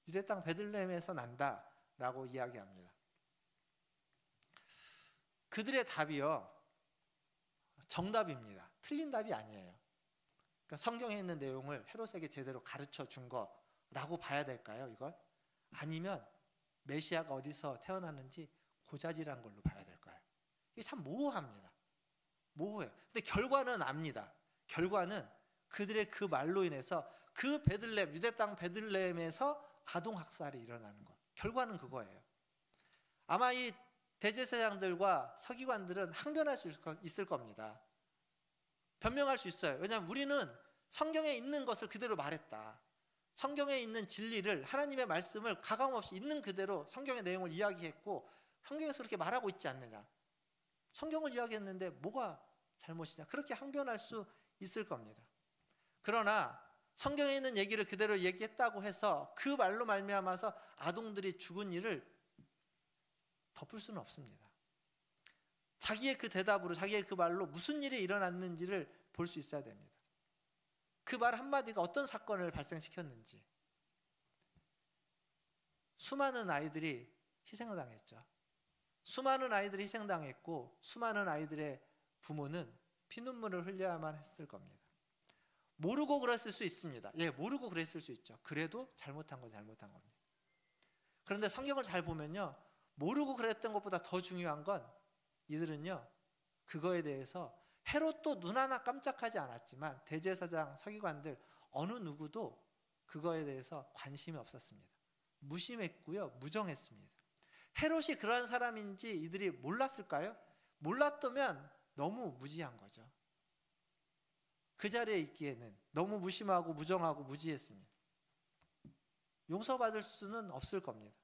유대 땅 베들레헴에서 난다라고 이야기합니다. 그들의 답이요, 정답입니다. 틀린 답이 아니에요. 그러니까 성경에 있는 내용을 헤롯에게 제대로 가르쳐 준 거라고 봐야 될까요, 이걸? 아니면 메시아가 어디서 태어났는지 고자질한 걸로 봐야 될까요? 이게 참 모호합니다. 모호해요. 근데 결과는 압니다. 결과는 그들의 그 말로 인해서 그 베들레헴, 유대 땅 베들레헴에서 아동학살이 일어나는 것. 결과는 그거예요. 아마 이 대제사장들과 서기관들은 항변할 수 있을 겁니다. 변명할 수 있어요. 왜냐하면 우리는 성경에 있는 것을 그대로 말했다. 성경에 있는 진리를, 하나님의 말씀을 가감없이 있는 그대로 성경의 내용을 이야기했고, 성경에서 그렇게 말하고 있지 않느냐. 성경을 이야기했는데 뭐가 잘못이냐. 그렇게 항변할 수 있을 겁니다. 그러나 성경에 있는 얘기를 그대로 얘기했다고 해서 그 말로 말미암아서 아동들이 죽은 일을 덮을 수는 없습니다. 자기의 그 대답으로, 자기의 그 말로 무슨 일이 일어났는지를 볼 수 있어야 됩니다. 그 말 한마디가 어떤 사건을 발생시켰는지. 수많은 아이들이 희생을 당했죠. 수많은 아이들이 희생당했고 수많은 아이들의 부모는 피눈물을 흘려야만 했을 겁니다. 모르고 그랬을 수 있습니다. 예, 모르고 그랬을 수 있죠. 그래도 잘못한 건 잘못한 겁니다. 그런데 성경을 잘 보면요, 모르고 그랬던 것보다 더 중요한 건 이들은요, 그거에 대해서 헤롯도 눈 하나 깜짝하지 않았지만 대제사장, 서기관들 어느 누구도 그거에 대해서 관심이 없었습니다. 무심했고요, 무정했습니다. 헤롯이 그러한 사람인지 이들이 몰랐을까요? 몰랐다면 너무 무지한 거죠. 그 자리에 있기에는 너무 무심하고 무정하고 무지했습니다. 용서받을 수는 없을 겁니다.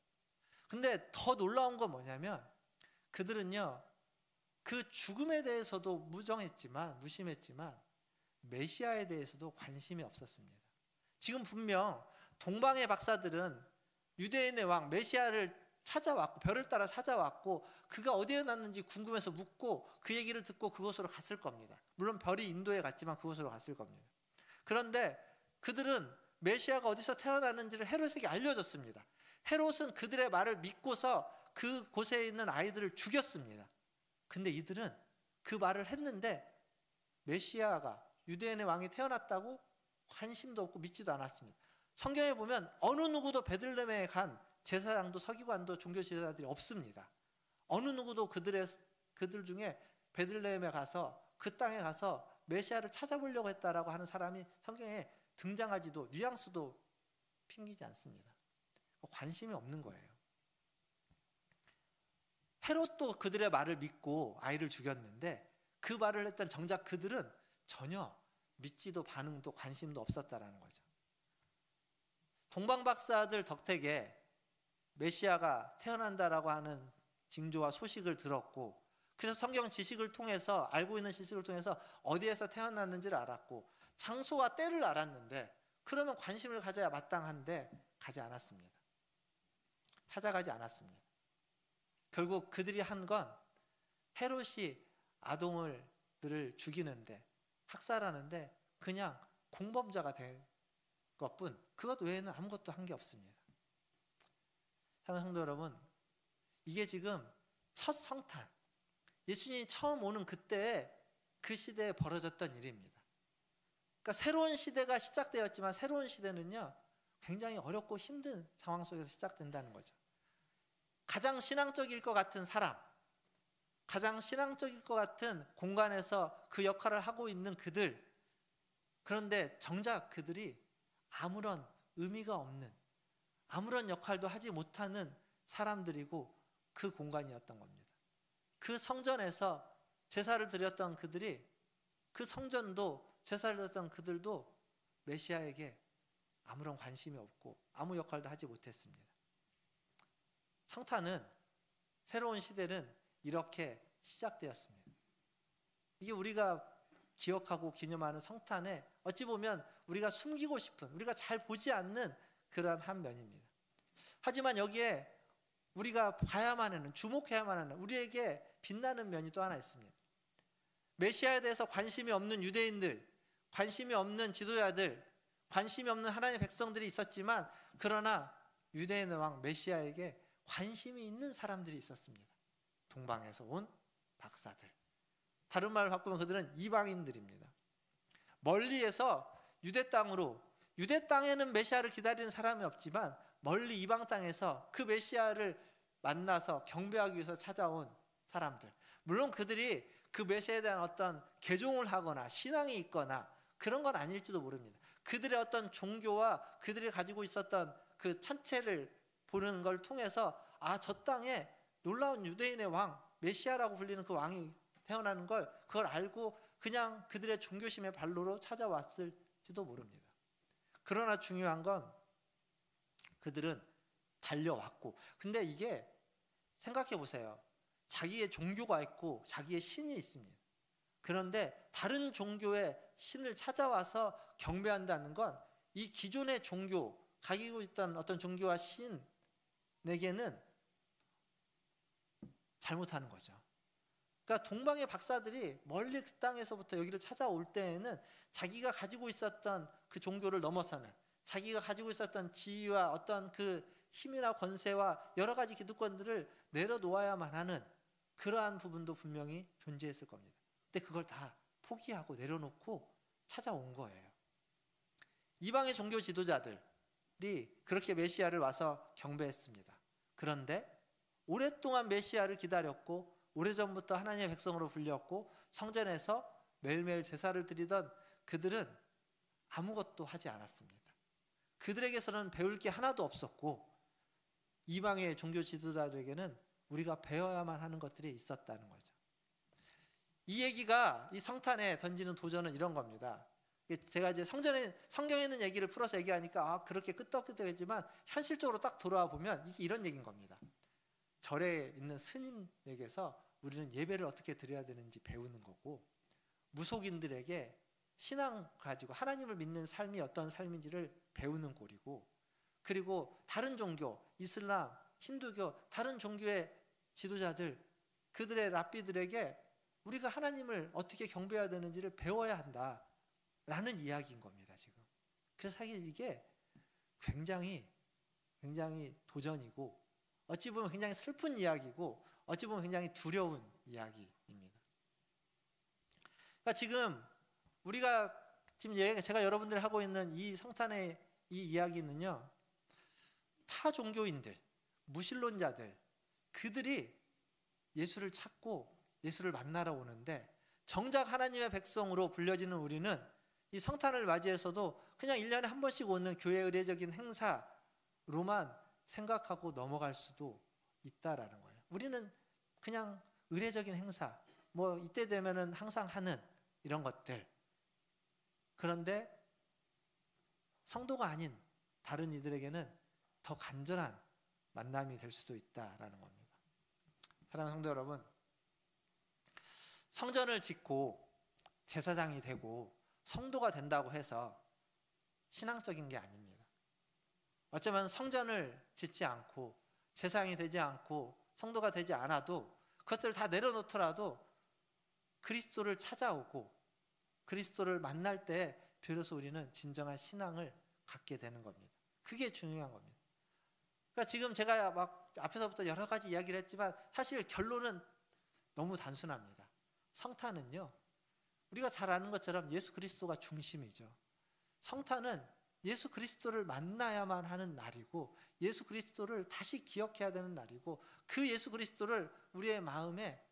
근데 더 놀라운 건 뭐냐면 그들은요, 그 죽음에 대해서도 무심했지만 메시아에 대해서도 관심이 없었습니다. 지금 분명 동방의 박사들은 유대인의 왕 메시아를 찾아왔고, 별을 따라 찾아왔고, 그가 어디에 났는지 궁금해서 묻고 그 얘기를 듣고 그곳으로 갔을 겁니다. 물론 별이 인도에 갔지만 그곳으로 갔을 겁니다. 그런데 그들은 메시아가 어디서 태어났는지를 헤롯에게 알려줬습니다. 헤롯은 그들의 말을 믿고서 그곳에 있는 아이들을 죽였습니다. 근데 이들은 그 말을 했는데 메시아가, 유대인의 왕이 태어났다고 관심도 없고 믿지도 않았습니다. 성경에 보면 어느 누구도 베들레헴에 간 제사장도 서기관도 종교 지도자들이 없습니다. 어느 누구도 그들 중에 베들레헴에 가서 그 땅에 가서 메시아를 찾아보려고 했다라고 하는 사람이 성경에 등장하지도 뉘앙스도 핑기지 않습니다. 관심이 없는 거예요. 헤롯도 그들의 말을 믿고 아이를 죽였는데 그 말을 했던 정작 그들은 전혀 믿지도 반응도 관심도 없었다라는 거죠. 동방박사들 덕택에 메시아가 태어난다라고 하는 징조와 소식을 들었고, 그래서 성경 지식을 통해서, 알고 있는 지식을 통해서 어디에서 태어났는지를 알았고 장소와 때를 알았는데, 그러면 관심을 가져야 마땅한데 가지 않았습니다. 찾아가지 않았습니다. 결국 그들이 한 건 헤롯이 아동들을 죽이는데, 학살하는데 그냥 공범자가 된 것뿐, 그것 외에는 아무것도 한 게 없습니다. 사랑하는 성도 여러분, 이게 지금 첫 성탄, 예수님이 처음 오는 그때에 그 시대에 벌어졌던 일입니다. 그러니까 새로운 시대가 시작되었지만 새로운 시대는요, 굉장히 어렵고 힘든 상황 속에서 시작된다는 거죠. 가장 신앙적일 것 같은 사람, 가장 신앙적일 것 같은 공간에서 그 역할을 하고 있는 그들, 그런데 정작 그들이 아무런 의미가 없는, 아무런 역할도 하지 못하는 사람들이고 그 공간이었던 겁니다. 그 성전에서 제사를 드렸던 그들이, 그 성전도 제사를 드렸던 그들도 메시아에게 아무런 관심이 없고 아무 역할도 하지 못했습니다. 성탄은, 새로운 시대는 이렇게 시작되었습니다. 이게 우리가 기억하고 기념하는 성탄에 어찌 보면 우리가 숨기고 싶은, 우리가 잘 보지 않는 그러한 한 면입니다. 하지만 여기에 우리가 봐야만 하는, 주목해야만 하는, 우리에게 빛나는 면이 또 하나 있습니다. 메시아에 대해서 관심이 없는 유대인들, 관심이 없는 지도자들, 관심이 없는 하나님의 백성들이 있었지만, 그러나 유대인의 왕 메시아에게 관심이 있는 사람들이 있었습니다. 동방에서 온 박사들, 다른 말로 바꾸면 그들은 이방인들입니다. 멀리에서 유대 땅으로, 유대 땅에는 메시아를 기다리는 사람이 없지만 멀리 이방 땅에서 그 메시아를 만나서 경배하기 위해서 찾아온 사람들, 물론 그들이 그 메시아에 대한 어떤 개종을 하거나 신앙이 있거나 그런 건 아닐지도 모릅니다. 그들의 어떤 종교와 그들이 가지고 있었던 그 천체를 보는 걸 통해서, 아, 저 땅에 놀라운 유대인의 왕, 메시아라고 불리는 그 왕이 태어나는 걸, 그걸 알고 그냥 그들의 종교심의 발로로 찾아왔을지도 모릅니다. 그러나 중요한 건 그들은 달려왔고, 근데 이게 생각해 보세요. 자기의 종교가 있고 자기의 신이 있습니다. 그런데 다른 종교의 신을 찾아와서 경배한다는 건 이 기존의 종교, 가지고 있던 어떤 종교와 신에게는 잘못하는 거죠. 그러니까 동방의 박사들이 멀리 그 땅에서부터 여기를 찾아올 때에는 자기가 가지고 있었던 그 종교를 넘어서는, 자기가 가지고 있었던 지위와 어떤 그 힘이나 권세와 여러 가지 기득권들을 내려놓아야만 하는 그러한 부분도 분명히 존재했을 겁니다. 근데 그걸 다 포기하고 내려놓고 찾아온 거예요. 이방의 종교 지도자들이 그렇게 메시아를 와서 경배했습니다. 그런데 오랫동안 메시아를 기다렸고 오래전부터 하나님의 백성으로 불렸고 성전에서 매일매일 제사를 드리던 그들은 아무것도 하지 않았습니다. 그들에게서는 배울 게 하나도 없었고 이방의 종교 지도자들에게는 우리가 배워야만 하는 것들이 있었다는 거죠. 이 얘기가, 이 성탄에 던지는 도전은 이런 겁니다. 제가 이제 성경에 있는 얘기를 풀어서 얘기하니까 그렇게 끄떡끄떡했지만 현실적으로 딱 돌아와 보면 이게 이런 얘기인 겁니다. 절에 있는 스님에게서 우리는 예배를 어떻게 드려야 되는지 배우는 거고, 무속인들에게 신앙 가지고 하나님을 믿는 삶이 어떤 삶인지를 배우는 꼴이고, 그리고 다른 종교, 이슬람, 힌두교, 다른 종교의 지도자들, 그들의 랍비들에게 우리가 하나님을 어떻게 경배해야 되는지를 배워야 한다라는 이야기인 겁니다, 지금. 그래서 사실 이게 굉장히 도전이고, 어찌 보면 굉장히 슬픈 이야기고, 어찌 보면 굉장히 두려운 이야기입니다. 그러니까 지금 제가 여러분들이 하고 있는 이 성탄의 이 이야기는요, 타 종교인들, 무신론자들, 그들이 예수를 찾고 예수를 만나러 오는데, 정작 하나님의 백성으로 불려지는 우리는 이 성탄을 맞이해서도 그냥 1년에 한 번씩 오는 교회 의례적인 행사로만 생각하고 넘어갈 수도 있다라는 거예요. 우리는 그냥 의례적인 행사, 뭐 이때 되면은 항상 하는 이런 것들, 그런데 성도가 아닌 다른 이들에게는 더 간절한 만남이 될 수도 있다라는 겁니다. 사랑하는 성도 여러분, 성전을 짓고 제사장이 되고 성도가 된다고 해서 신앙적인 게 아닙니다. 어쩌면 성전을 짓지 않고 제사장이 되지 않고 성도가 되지 않아도, 그것들을 다 내려놓더라도 그리스도를 찾아오고 그리스도를 만날 때 비로소 우리는 진정한 신앙을 갖게 되는 겁니다. 그게 중요한 겁니다. 그러니까 지금 제가 막 앞에서부터 여러 가지 이야기를 했지만 사실 결론은 너무 단순합니다. 성탄은요, 우리가 잘 아는 것처럼 예수 그리스도가 중심이죠. 성탄은 예수 그리스도를 만나야만 하는 날이고, 예수 그리스도를 다시 기억해야 되는 날이고, 그 예수 그리스도를 우리의 마음에,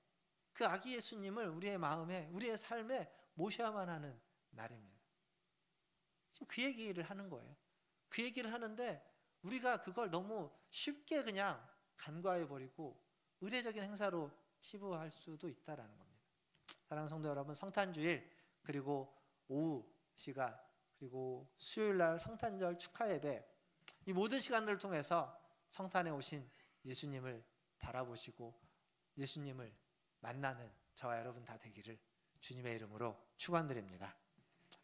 그 아기 예수님을 우리의 마음에, 우리의 삶에 모셔야만 하는 날입니다. 지금 그 얘기를 하는 거예요. 그 얘기를 하는데 우리가 그걸 너무 쉽게 그냥 간과해버리고 의례적인 행사로 치부할 수도 있다라는 겁니다. 사랑하는 성도 여러분, 성탄주일, 그리고 오후 시간, 그리고 수요일날 성탄절 축하 예배, 이 모든 시간들을 통해서 성탄에 오신 예수님을 바라보시고 예수님을 만나는 저와 여러분 다 되기를 주님의 이름으로 축원드립니다.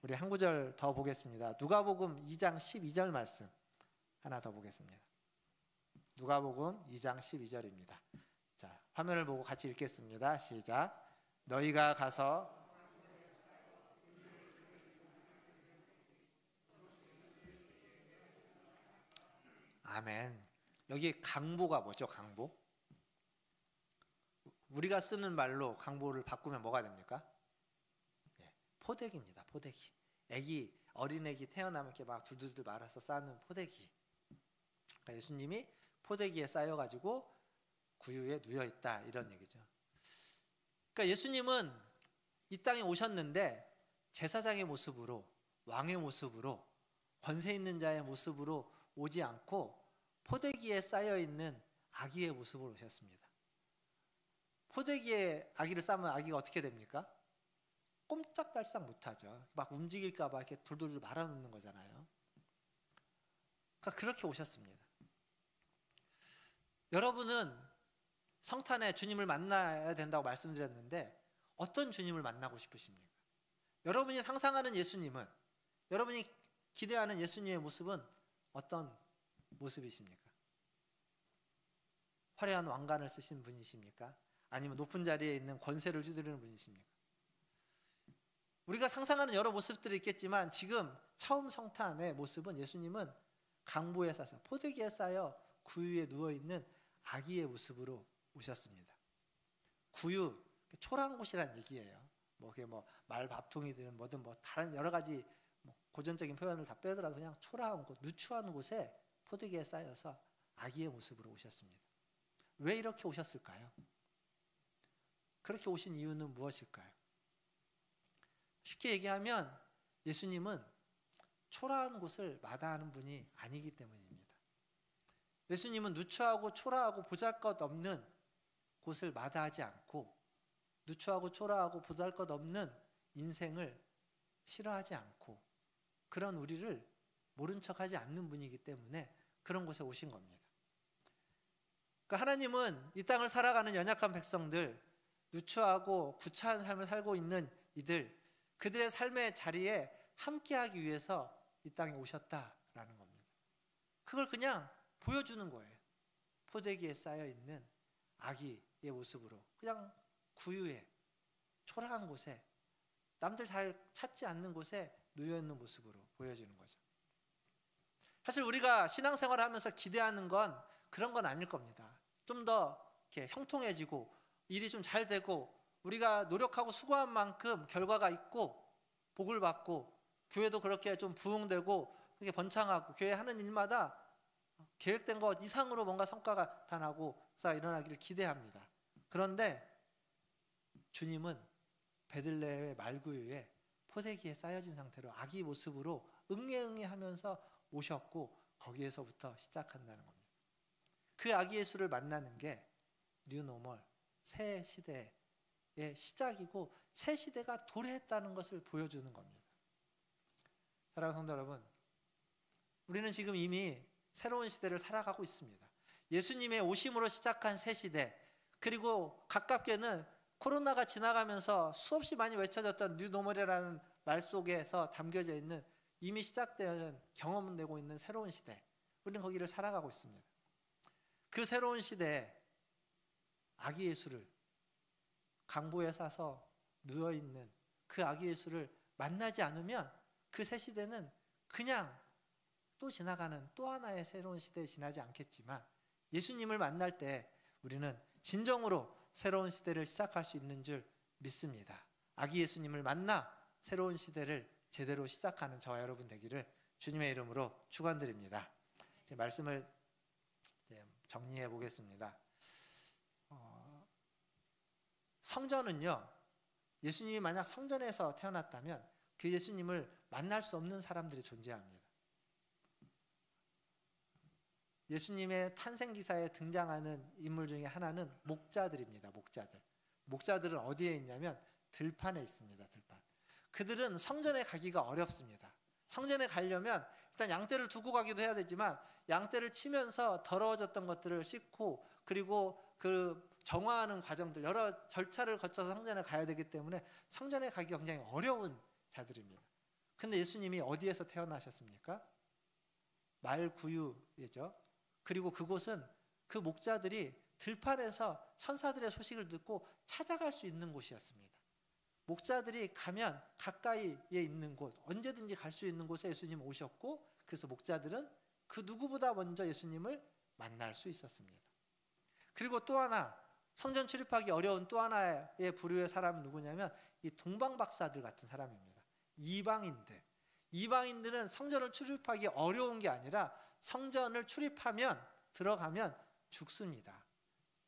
우리 한 구절 더 보겠습니다. 누가복음 2장 12절 말씀 하나 더 보겠습니다. 누가복음 2장 12절입니다. 자, 화면을 보고 같이 읽겠습니다. 시작. 너희가 가서 아멘. 여기 강보가 뭐죠? 강보? 우리가 쓰는 말로 강보를 바꾸면 뭐가 됩니까? 포대기입니다. 포대기. 어린애기 태어나면 이렇게 막 둘둘둘 말아서 쌓는 포대기. 그러니까 예수님이 포대기에 쌓여가지고 구유에 누워 있다, 이런 얘기죠. 그러니까 예수님은 이 땅에 오셨는데 제사장의 모습으로, 왕의 모습으로, 권세 있는 자의 모습으로 오지 않고 포대기에 쌓여 있는 아기의 모습으로 오셨습니다. 포대기에 아기를 쌓으면 아기가 어떻게 됩니까? 꼼짝달싹 못하죠. 막 움직일까 봐 이렇게 돌돌돌 말아놓는 거잖아요. 그러니까 그렇게 오셨습니다. 여러분은 성탄에 주님을 만나야 된다고 말씀드렸는데 어떤 주님을 만나고 싶으십니까? 여러분이 상상하는 예수님은, 여러분이 기대하는 예수님의 모습은 어떤 모습이십니까? 화려한 왕관을 쓰신 분이십니까? 아니면 높은 자리에 있는 권세를 휘두르는 분이십니까? 우리가 상상하는 여러 모습들이 있겠지만 지금 처음 성탄의 모습은, 예수님은 강보에 싸서 포대기에 쌓여 구유에 누워있는 아기의 모습으로 오셨습니다. 구유, 초라한 곳이란 얘기예요. 그게 말밥통이든 뭐든 다른 여러 가지 고전적인 표현을 다 빼더라도 그냥 초라한 곳, 누추한 곳에 포대기에 쌓여서 아기의 모습으로 오셨습니다. 왜 이렇게 오셨을까요? 그렇게 오신 이유는 무엇일까요? 쉽게 얘기하면 예수님은 초라한 곳을 마다하는 분이 아니기 때문입니다. 예수님은 누추하고 초라하고 보잘것없는 곳을 마다하지 않고, 누추하고 초라하고 보잘것없는 인생을 싫어하지 않고, 그런 우리를 모른 척하지 않는 분이기 때문에 그런 곳에 오신 겁니다. 그러니까 하나님은 이 땅을 살아가는 연약한 백성들, 누추하고 구차한 삶을 살고 있는 이들, 그들의 삶의 자리에 함께하기 위해서 이 땅에 오셨다라는 겁니다. 그걸 그냥 보여주는 거예요. 포대기에 쌓여있는 아기의 모습으로, 그냥 구유에 초라한 곳에, 남들 잘 찾지 않는 곳에 놓여있는 모습으로 보여주는 거죠. 사실 우리가 신앙생활을 하면서 기대하는 건 그런 건 아닐 겁니다. 좀 더 이렇게 형통해지고 일이 좀 잘 되고 우리가 노력하고 수고한 만큼 결과가 있고 복을 받고 교회도 그렇게 좀 부흥되고 그렇게 번창하고 교회 하는 일마다 계획된 것 이상으로 뭔가 성과가 나타나고 일어나기를 기대합니다. 그런데 주님은 베들레헴의 말구유에 포대기에 쌓여진 상태로 아기 모습으로 응애응애하면서 오셨고 거기에서부터 시작한다는 겁니다. 그 아기 예수를 만나는 게 뉴노멀, 새 시대의 시작이고 새 시대가 도래했다는 것을 보여주는 겁니다. 사랑하는 성도 여러분, 우리는 지금 이미 새로운 시대를 살아가고 있습니다. 예수님의 오심으로 시작한 새 시대, 그리고 가깝게는 코로나가 지나가면서 수없이 많이 외쳐졌던 뉴노멀이라는 말 속에서 담겨져 있는 이미 시작된 경험되고 있는 새로운 시대, 우리는 거기를 살아가고 있습니다. 그 새로운 시대에 아기 예수를 강보에 싸서 누워있는 그 아기 예수를 만나지 않으면 그 새 시대는 그냥 또 지나가는 또 하나의 새로운 시대에 지나지 않겠지만, 예수님을 만날 때 우리는 진정으로 새로운 시대를 시작할 수 있는 줄 믿습니다. 아기 예수님을 만나 새로운 시대를 제대로 시작하는 저와 여러분 되기를 주님의 이름으로 축원드립니다. 제 말씀을 정리해 보겠습니다. 성전은요, 예수님이 만약 성전에서 태어났다면 그 예수님을 만날 수 없는 사람들이 존재합니다. 예수님의 탄생 기사에 등장하는 인물 중에 하나는 목자들입니다. 목자들은 어디에 있냐면 들판에 있습니다. 들판. 그들은 성전에 가기가 어렵습니다. 성전에 가려면 일단 양떼를 두고 가기도 해야 되지만 양떼를 치면서 더러워졌던 것들을 씻고, 그리고 그 정화하는 과정들, 여러 절차를 거쳐서 성전에 가야 되기 때문에 성전에 가기가 굉장히 어려운 자들입니다. 근데 예수님이 어디에서 태어나셨습니까? 말구유이죠. 그리고 그곳은 그 목자들이 들판에서 천사들의 소식을 듣고 찾아갈 수 있는 곳이었습니다. 목자들이 가면 가까이에 있는 곳, 언제든지 갈 수 있는 곳에 예수님 오셨고, 그래서 목자들은 그 누구보다 먼저 예수님을 만날 수 있었습니다. 그리고 또 하나, 성전 출입하기 어려운 또 하나의 부류의 사람은 누구냐면 이 동방박사들 같은 사람입니다. 이방인들은 성전을 출입하기 어려운 게 아니라 성전을 들어가면 죽습니다.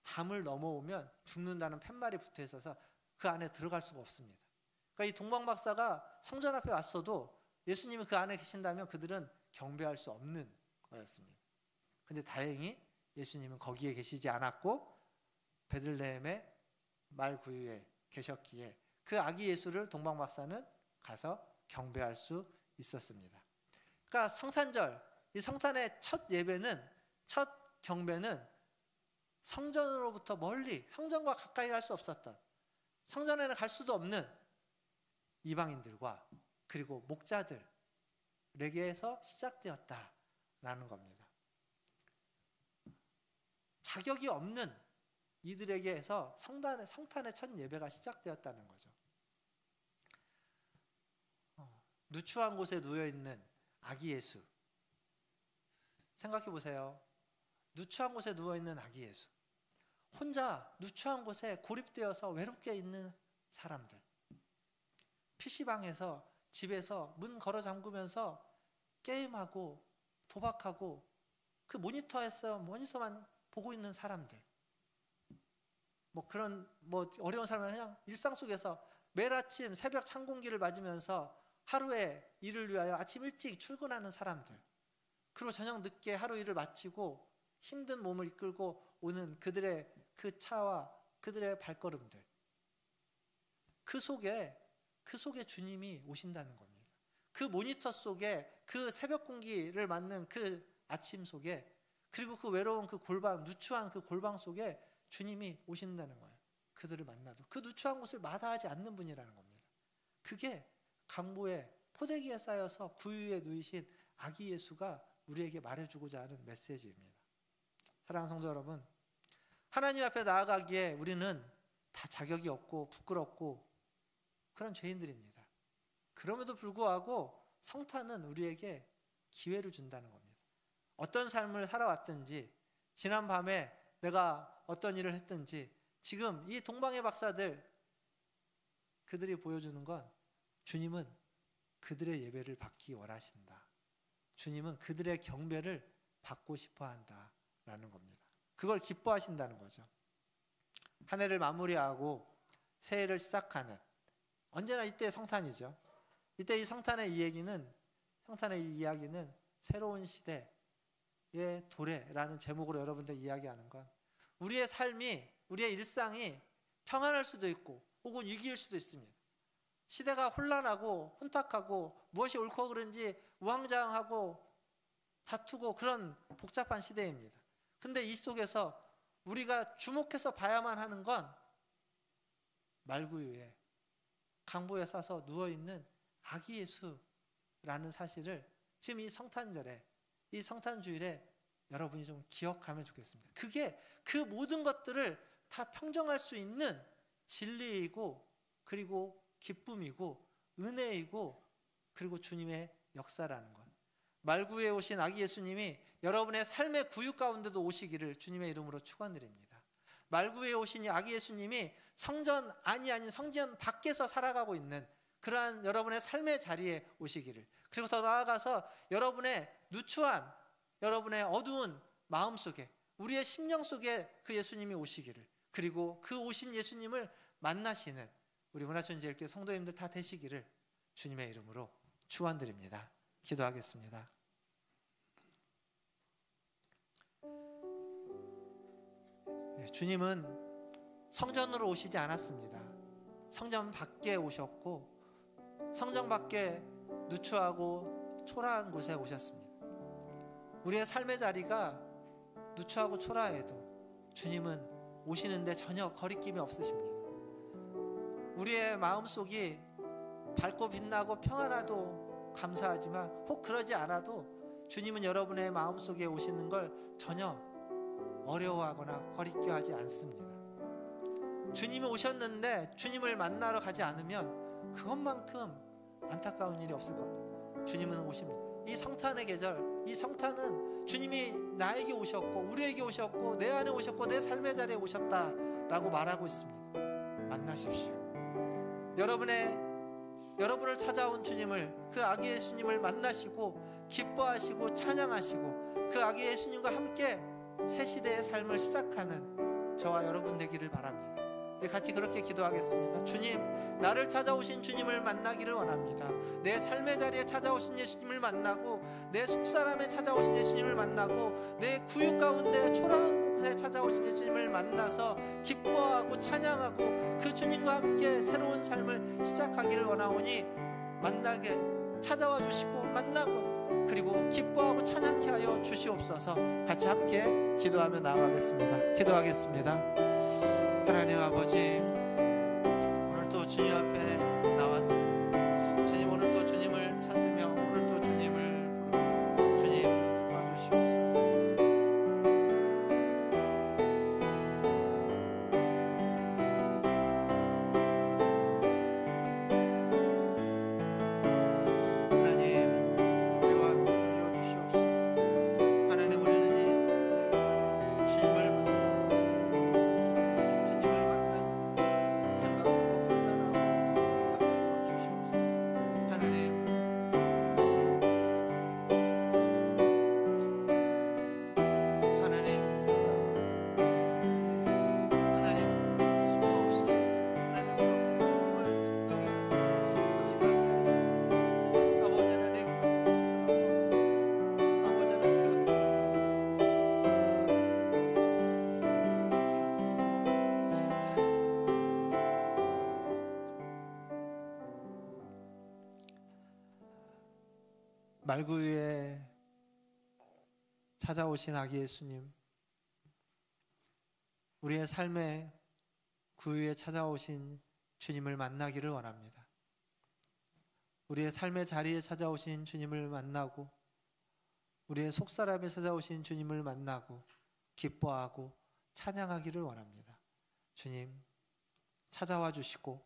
담을 넘어오면 죽는다는 팻말이 붙어 있어서 그 안에 들어갈 수가 없습니다. 그러니까 이 동방박사가 성전 앞에 왔어도 예수님이 그 안에 계신다면 그들은 경배할 수 없는 거였습니다. 그런데 다행히 예수님은 거기에 계시지 않았고 베들레헴의 말구유에 계셨기에 그 아기 예수를 동방박사는 가서 경배할 수 있었습니다. 그러니까 성탄절, 이 성탄의 첫 예배는, 첫 경배는 성전으로부터 멀리, 성전과 가까이 할 수 없었던, 성전에는 갈 수도 없는 이방인들과 그리고 목자들에게서 시작되었다라는 겁니다. 자격이 없는 이들에게서 성탄의 첫 예배가 시작되었다는 거죠. 누추한 곳에 누워있는 아기 예수, 생각해 보세요. 누추한 곳에 누워있는 아기 예수, 혼자 누추한 곳에 고립되어서 외롭게 있는 사람들, PC방에서, 집에서 문 걸어 잠그면서 게임하고 도박하고 그 모니터만 보고 있는 사람들, 그런 어려운 사람은 그냥 일상 속에서 매일 아침 새벽 찬 공기를 맞으면서 하루의 일을 위하여 아침 일찍 출근하는 사람들, 그리고 저녁 늦게 하루 일을 마치고 힘든 몸을 이끌고 오는 그들의 그 차와 그들의 발걸음들, 그 속에 주님이 오신다는 겁니다. 그 모니터 속에, 그 새벽 공기를 맞는 그 아침 속에 그리고 그 외로운 그 골방, 누추한 그 골방 속에 주님이 오신다는 거예요. 그들을 만나도 그 누추한 곳을 마다하지 않는 분이라는 겁니다. 그게 강보에 포대기에 쌓여서 구유에 누이신 아기 예수가 우리에게 말해주고자 하는 메시지입니다. 사랑하는 성도 여러분, 하나님 앞에 나아가기에 우리는 다 자격이 없고 부끄럽고 그런 죄인들입니다. 그럼에도 불구하고 성탄은 우리에게 기회를 준다는 겁니다. 어떤 삶을 살아왔든지, 지난 밤에 내가 어떤 일을 했든지, 지금 이 동방의 박사들, 그들이 보여주는 건 주님은 그들의 예배를 받기 원하신다. 주님은 그들의 경배를 받고 싶어 한다라는 겁니다. 그걸 기뻐하신다는 거죠. 한 해를 마무리하고 새해를 시작하는, 언제나 이때 성탄이죠. 이때 이 성탄의 이야기는 새로운 시대의 도래라는 제목으로 여러분들 이야기하는 건, 우리의 삶이, 우리의 일상이 평안할 수도 있고 혹은 위기일 수도 있습니다. 시대가 혼란하고 혼탁하고 무엇이 옳고 그른지 우왕좌왕하고 다투고 그런 복잡한 시대입니다. 근데 이 속에서 우리가 주목해서 봐야만 하는 건 말구유에 강보에 싸서 누워있는 아기 예수라는 사실을 지금 이 성탄절에, 이 성탄주일에 여러분이 좀 기억하면 좋겠습니다. 그게 그 모든 것들을 다 평정할 수 있는 진리이고, 그리고 기쁨이고 은혜이고, 그리고 주님의 역사라는 것. 말구에 오신 아기 예수님이 여러분의 삶의 구유 가운데도 오시기를 주님의 이름으로 축원드립니다. 말구에 오신 이 아기 예수님이 성전 안이 아닌 성전 밖에서 살아가고 있는 그러한 여러분의 삶의 자리에 오시기를, 그리고 더 나아가서 여러분의 누추한, 여러분의 어두운 마음 속에, 우리의 심령 속에 그 예수님이 오시기를, 그리고 그 오신 예수님을 만나시는 우리 문화촌지엘교회 성도님들 다 되시기를 주님의 이름으로 축원드립니다. 기도하겠습니다. 주님은 성전으로 오시지 않았습니다. 성전 밖에 오셨고, 성전 밖에 누추하고 초라한 곳에 오셨습니다. 우리의 삶의 자리가 누추하고 초라해도 주님은 오시는데 전혀 거리낌이 없으십니다. 우리의 마음속이 밝고 빛나고 평안하도 감사하지만, 혹 그러지 않아도 주님은 여러분의 마음속에 오시는 걸 전혀 어려워하거나 거리껴하지 않습니다. 주님이 오셨는데 주님을 만나러 가지 않으면 그것만큼 안타까운 일이 없을 겁니다. 주님은 오십니다. 이 성탄의 계절, 이 성탄은 주님이 나에게 오셨고 우리에게 오셨고 내 안에 오셨고 내 삶의 자리에 오셨다라고 말하고 있습니다. 만나십시오. 여러분을 찾아온 주님을, 그 아기 예수님을 만나시고 기뻐하시고 찬양하시고 그 아기 예수님과 함께 새 시대의 삶을 시작하는 저와 여러분 되기를 바랍니다. 우리 같이 그렇게 기도하겠습니다. 주님, 나를 찾아오신 주님을 만나기를 원합니다. 내 삶의 자리에 찾아오신 예수님을 만나고, 내 속사람에 찾아오신 예수님을 만나고, 내 구육 가운데 초라한 곳에 찾아오신 예수님을 만나서 기뻐하고 찬양하고 그 주님과 함께 새로운 삶을 시작하기를 원하오니, 만나게 찾아와 주시고 만나고 그리고 기뻐하고 찬양케 하여 주시옵소서. 같이 함께 기도하며 나아가겠습니다. 기도하겠습니다. 하나님 아버지, 오늘 또 주님 앞에 나왔습니다. 주님, 오늘 또 주님을 찾으며 오늘 또 주님을 부르며 주님 와주시옵소서. 하나님, 우리와 함께하여 주시옵소서. 하나님, 우리는 이 성탄의 주님을 말구 위에 찾아오신 아기 예수님, 우리의 삶의 구유에 찾아오신 주님을 만나기를 원합니다. 우리의 삶의 자리에 찾아오신 주님을 만나고 우리의 속사람에 찾아오신 주님을 만나고 기뻐하고 찬양하기를 원합니다. 주님 찾아와 주시고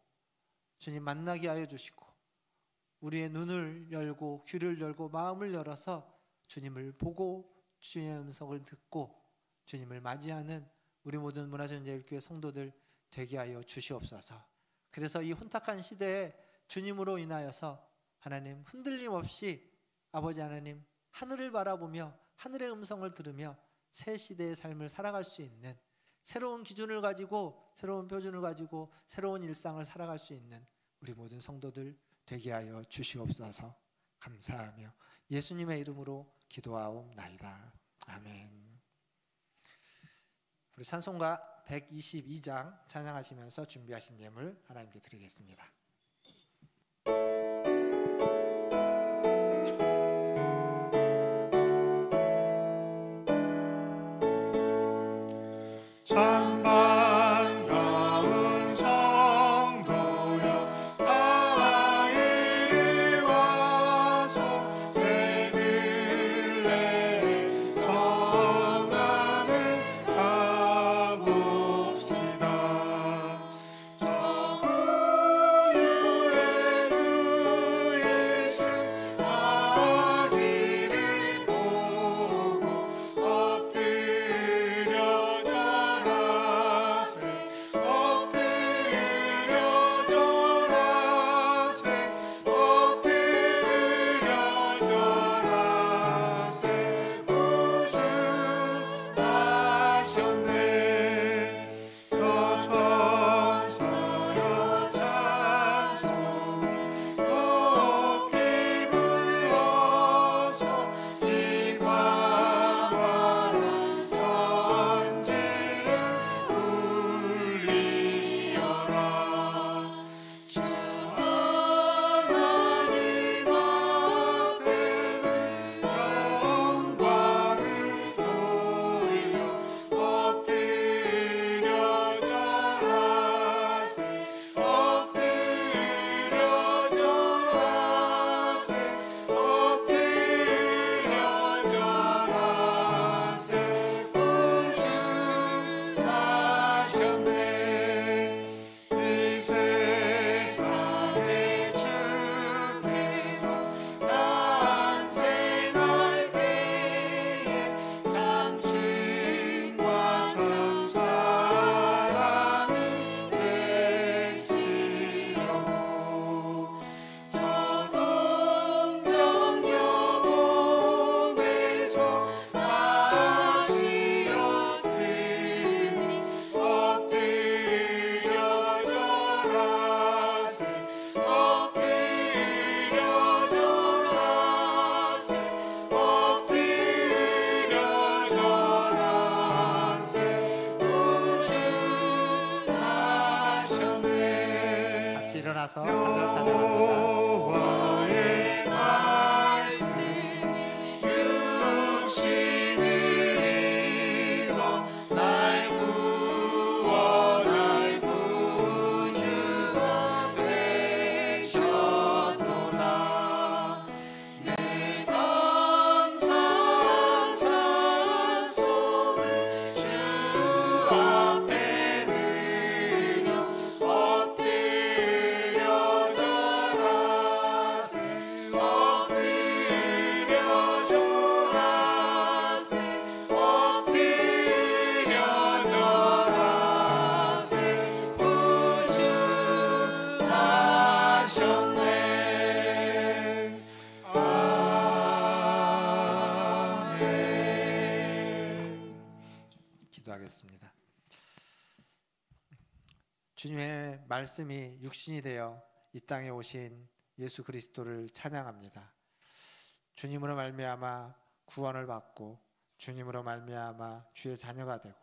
주님 만나게 하여 주시고 우리의 눈을 열고 귀를 열고 마음을 열어서 주님을 보고 주님의 음성을 듣고 주님을 맞이하는 우리 모든 문화전제일교회 성도들 되게 하여 주시옵소서. 그래서 이 혼탁한 시대에 주님으로 인하여서 하나님 흔들림 없이 아버지 하나님 하늘을 바라보며 하늘의 음성을 들으며 새 시대의 삶을 살아갈 수 있는 새로운 기준을 가지고 새로운 표준을 가지고 새로운 일상을 살아갈 수 있는 우리 모든 성도들 되게 하여 주시옵소서. 감사하며 예수님의 이름으로 기도하옵나이다. 아멘. 우리 찬송가 122장 찬양하시면서 준비하신 예물 하나님께 드리겠습니다. 참 반가운 성도여 다 이리 와서 베들레헴 성안을 가봅시다. 저 구유의 누이신 아기를 보고 엎드려 절하세 엎드려 절하세 엎드려 절하세 구주 나셨네. 저 천사여 찬송이 높이 불러서 이 광활한 전쟁을 울리어라. 주 하나님 앞에는 영광을 돌려 엎드려 절하세 엎드려 절하세 엎드려 절하세 구주 나셨네. 이 세상에 주께서 탄생할 때에 참신과 참 사람이 되시려고 저 동정녀 몸에서 나시었으니 엎드려 절하세 엎드려 절하세 엎드려 절하세 구주 나셨네. 같이 일어나서 사절 찬양합니다. 여호와의 말씀이 육신을 입어 날 구주가 되셨도다. 늘 감사한 찬송을 주 앞에 드려 엎드려 절하세 엎드려 절하세 엎드려 절하세 구주 나셨네. 아멘. 기도하겠습니다. 주님의 말씀이 육신이 되어 이 땅에 오신 예수 그리스도를 찬양합니다. 주님으로 말미암아 구원을 받고 주님으로 말미암아 주의 자녀가 되고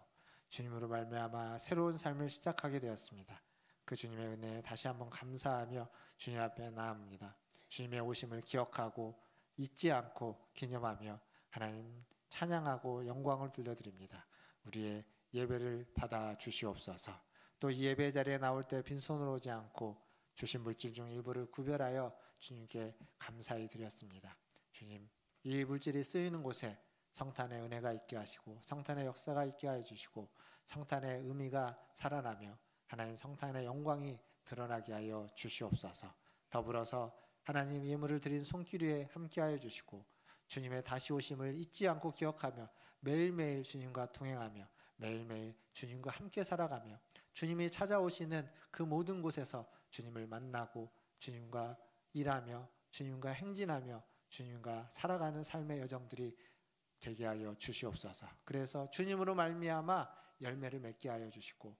주님으로 말미암아 새로운 삶을 시작하게 되었습니다. 그 주님의 은혜에 다시 한번 감사하며 주님 앞에 나아옵니다. 주님의 오심을 기억하고 잊지 않고 기념하며 하나님 찬양하고 영광을 돌려드립니다. 우리의 예배를 받아 주시옵소서. 또 이 예배 자리에 나올 때 빈손으로 오지 않고 주신 물질 중 일부를 구별하여 주님께 감사히 드렸습니다. 주님, 이 물질이 쓰이는 곳에 성탄의 은혜가 있게 하시고 성탄의 역사가 있게 해주시고 성탄의 의미가 살아나며 하나님 성탄의 영광이 드러나게 하여 주시옵소서. 더불어서 하나님 예물을 드린 손길 위에 함께하여 주시고 주님의 다시 오심을 잊지 않고 기억하며 매일매일 주님과 동행하며 매일매일 주님과 함께 살아가며 주님이 찾아오시는 그 모든 곳에서 주님을 만나고 주님과 일하며 주님과 행진하며 주님과 살아가는 삶의 여정들이 되게 하여 주시옵소서. 그래서 주님으로 말미암아 열매를 맺게 하여 주시고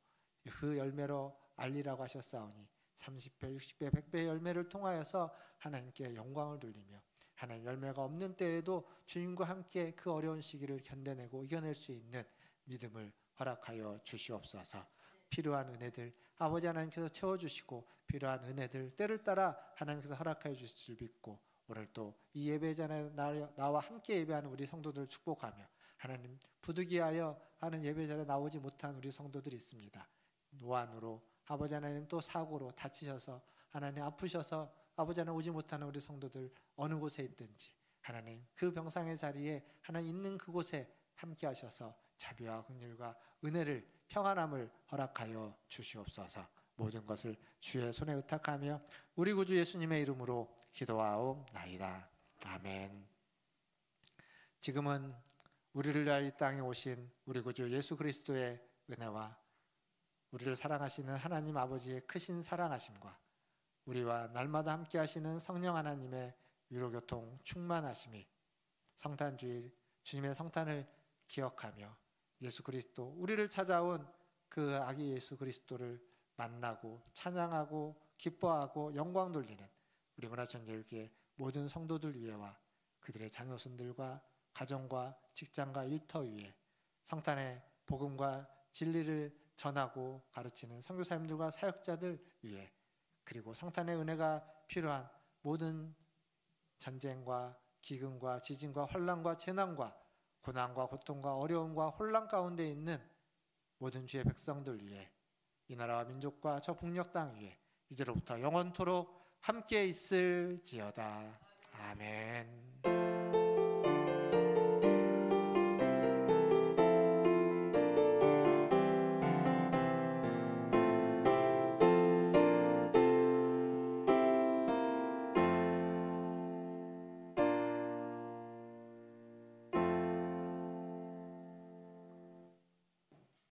그 열매로 알리라고 하셨사오니 30배, 60배, 100배의 열매를 통하여서 하나님께 영광을 돌리며 하나님 열매가 없는 때에도 주님과 함께 그 어려운 시기를 견뎌내고 이겨낼 수 있는 믿음을 허락하여 주시옵소서. 필요한 은혜들 아버지 하나님께서 채워주시고 필요한 은혜들 때를 따라 하나님께서 허락하여 주실 줄 믿고 오늘 또 이 예배자에 나와 함께 예배하는 우리 성도들을 축복하며 하나님 부득이하여 하는 예배자에 나오지 못한 우리 성도들이 있습니다. 노안으로 아버지 하나님 또 사고로 다치셔서 하나님 아프셔서 아버지 하나님 오지 못하는 우리 성도들 어느 곳에 있든지 하나님 그 병상의 자리에 하나님 있는 그곳에 함께 하셔서 자비와 긍휼과 은혜를 평안함을 허락하여 주시옵소서. 모든 것을 주의 손에 의탁하며 우리 구주 예수님의 이름으로 기도하옵나이다. 아멘. 지금은 우리를 위하여 이 땅에 오신 우리 구주 예수 그리스도의 은혜와 우리를 사랑하시는 하나님 아버지의 크신 사랑하심과 우리와 날마다 함께 하시는 성령 하나님의 위로교통 충만하심이 성탄주일 주님의 성탄을 기억하며 예수 그리스도 우리를 찾아온 그 아기 예수 그리스도를 만나고 찬양하고 기뻐하고 영광 돌리는 우리 문화천재교회 모든 성도들 위에와 그들의 자녀손들과 가정과 직장과 일터 위에 성탄의 복음과 진리를 전하고 가르치는 선교사님들과 사역자들 위에 그리고 성탄의 은혜가 필요한 모든 전쟁과 기근과 지진과 환난과 재난과 고난과 고통과 어려움과 혼란 가운데 있는 모든 주의 백성들 위해 이 나라와 민족과 저 북녘 땅 위에 이제로부터 영원토록 함께 있을지어다. 아멘.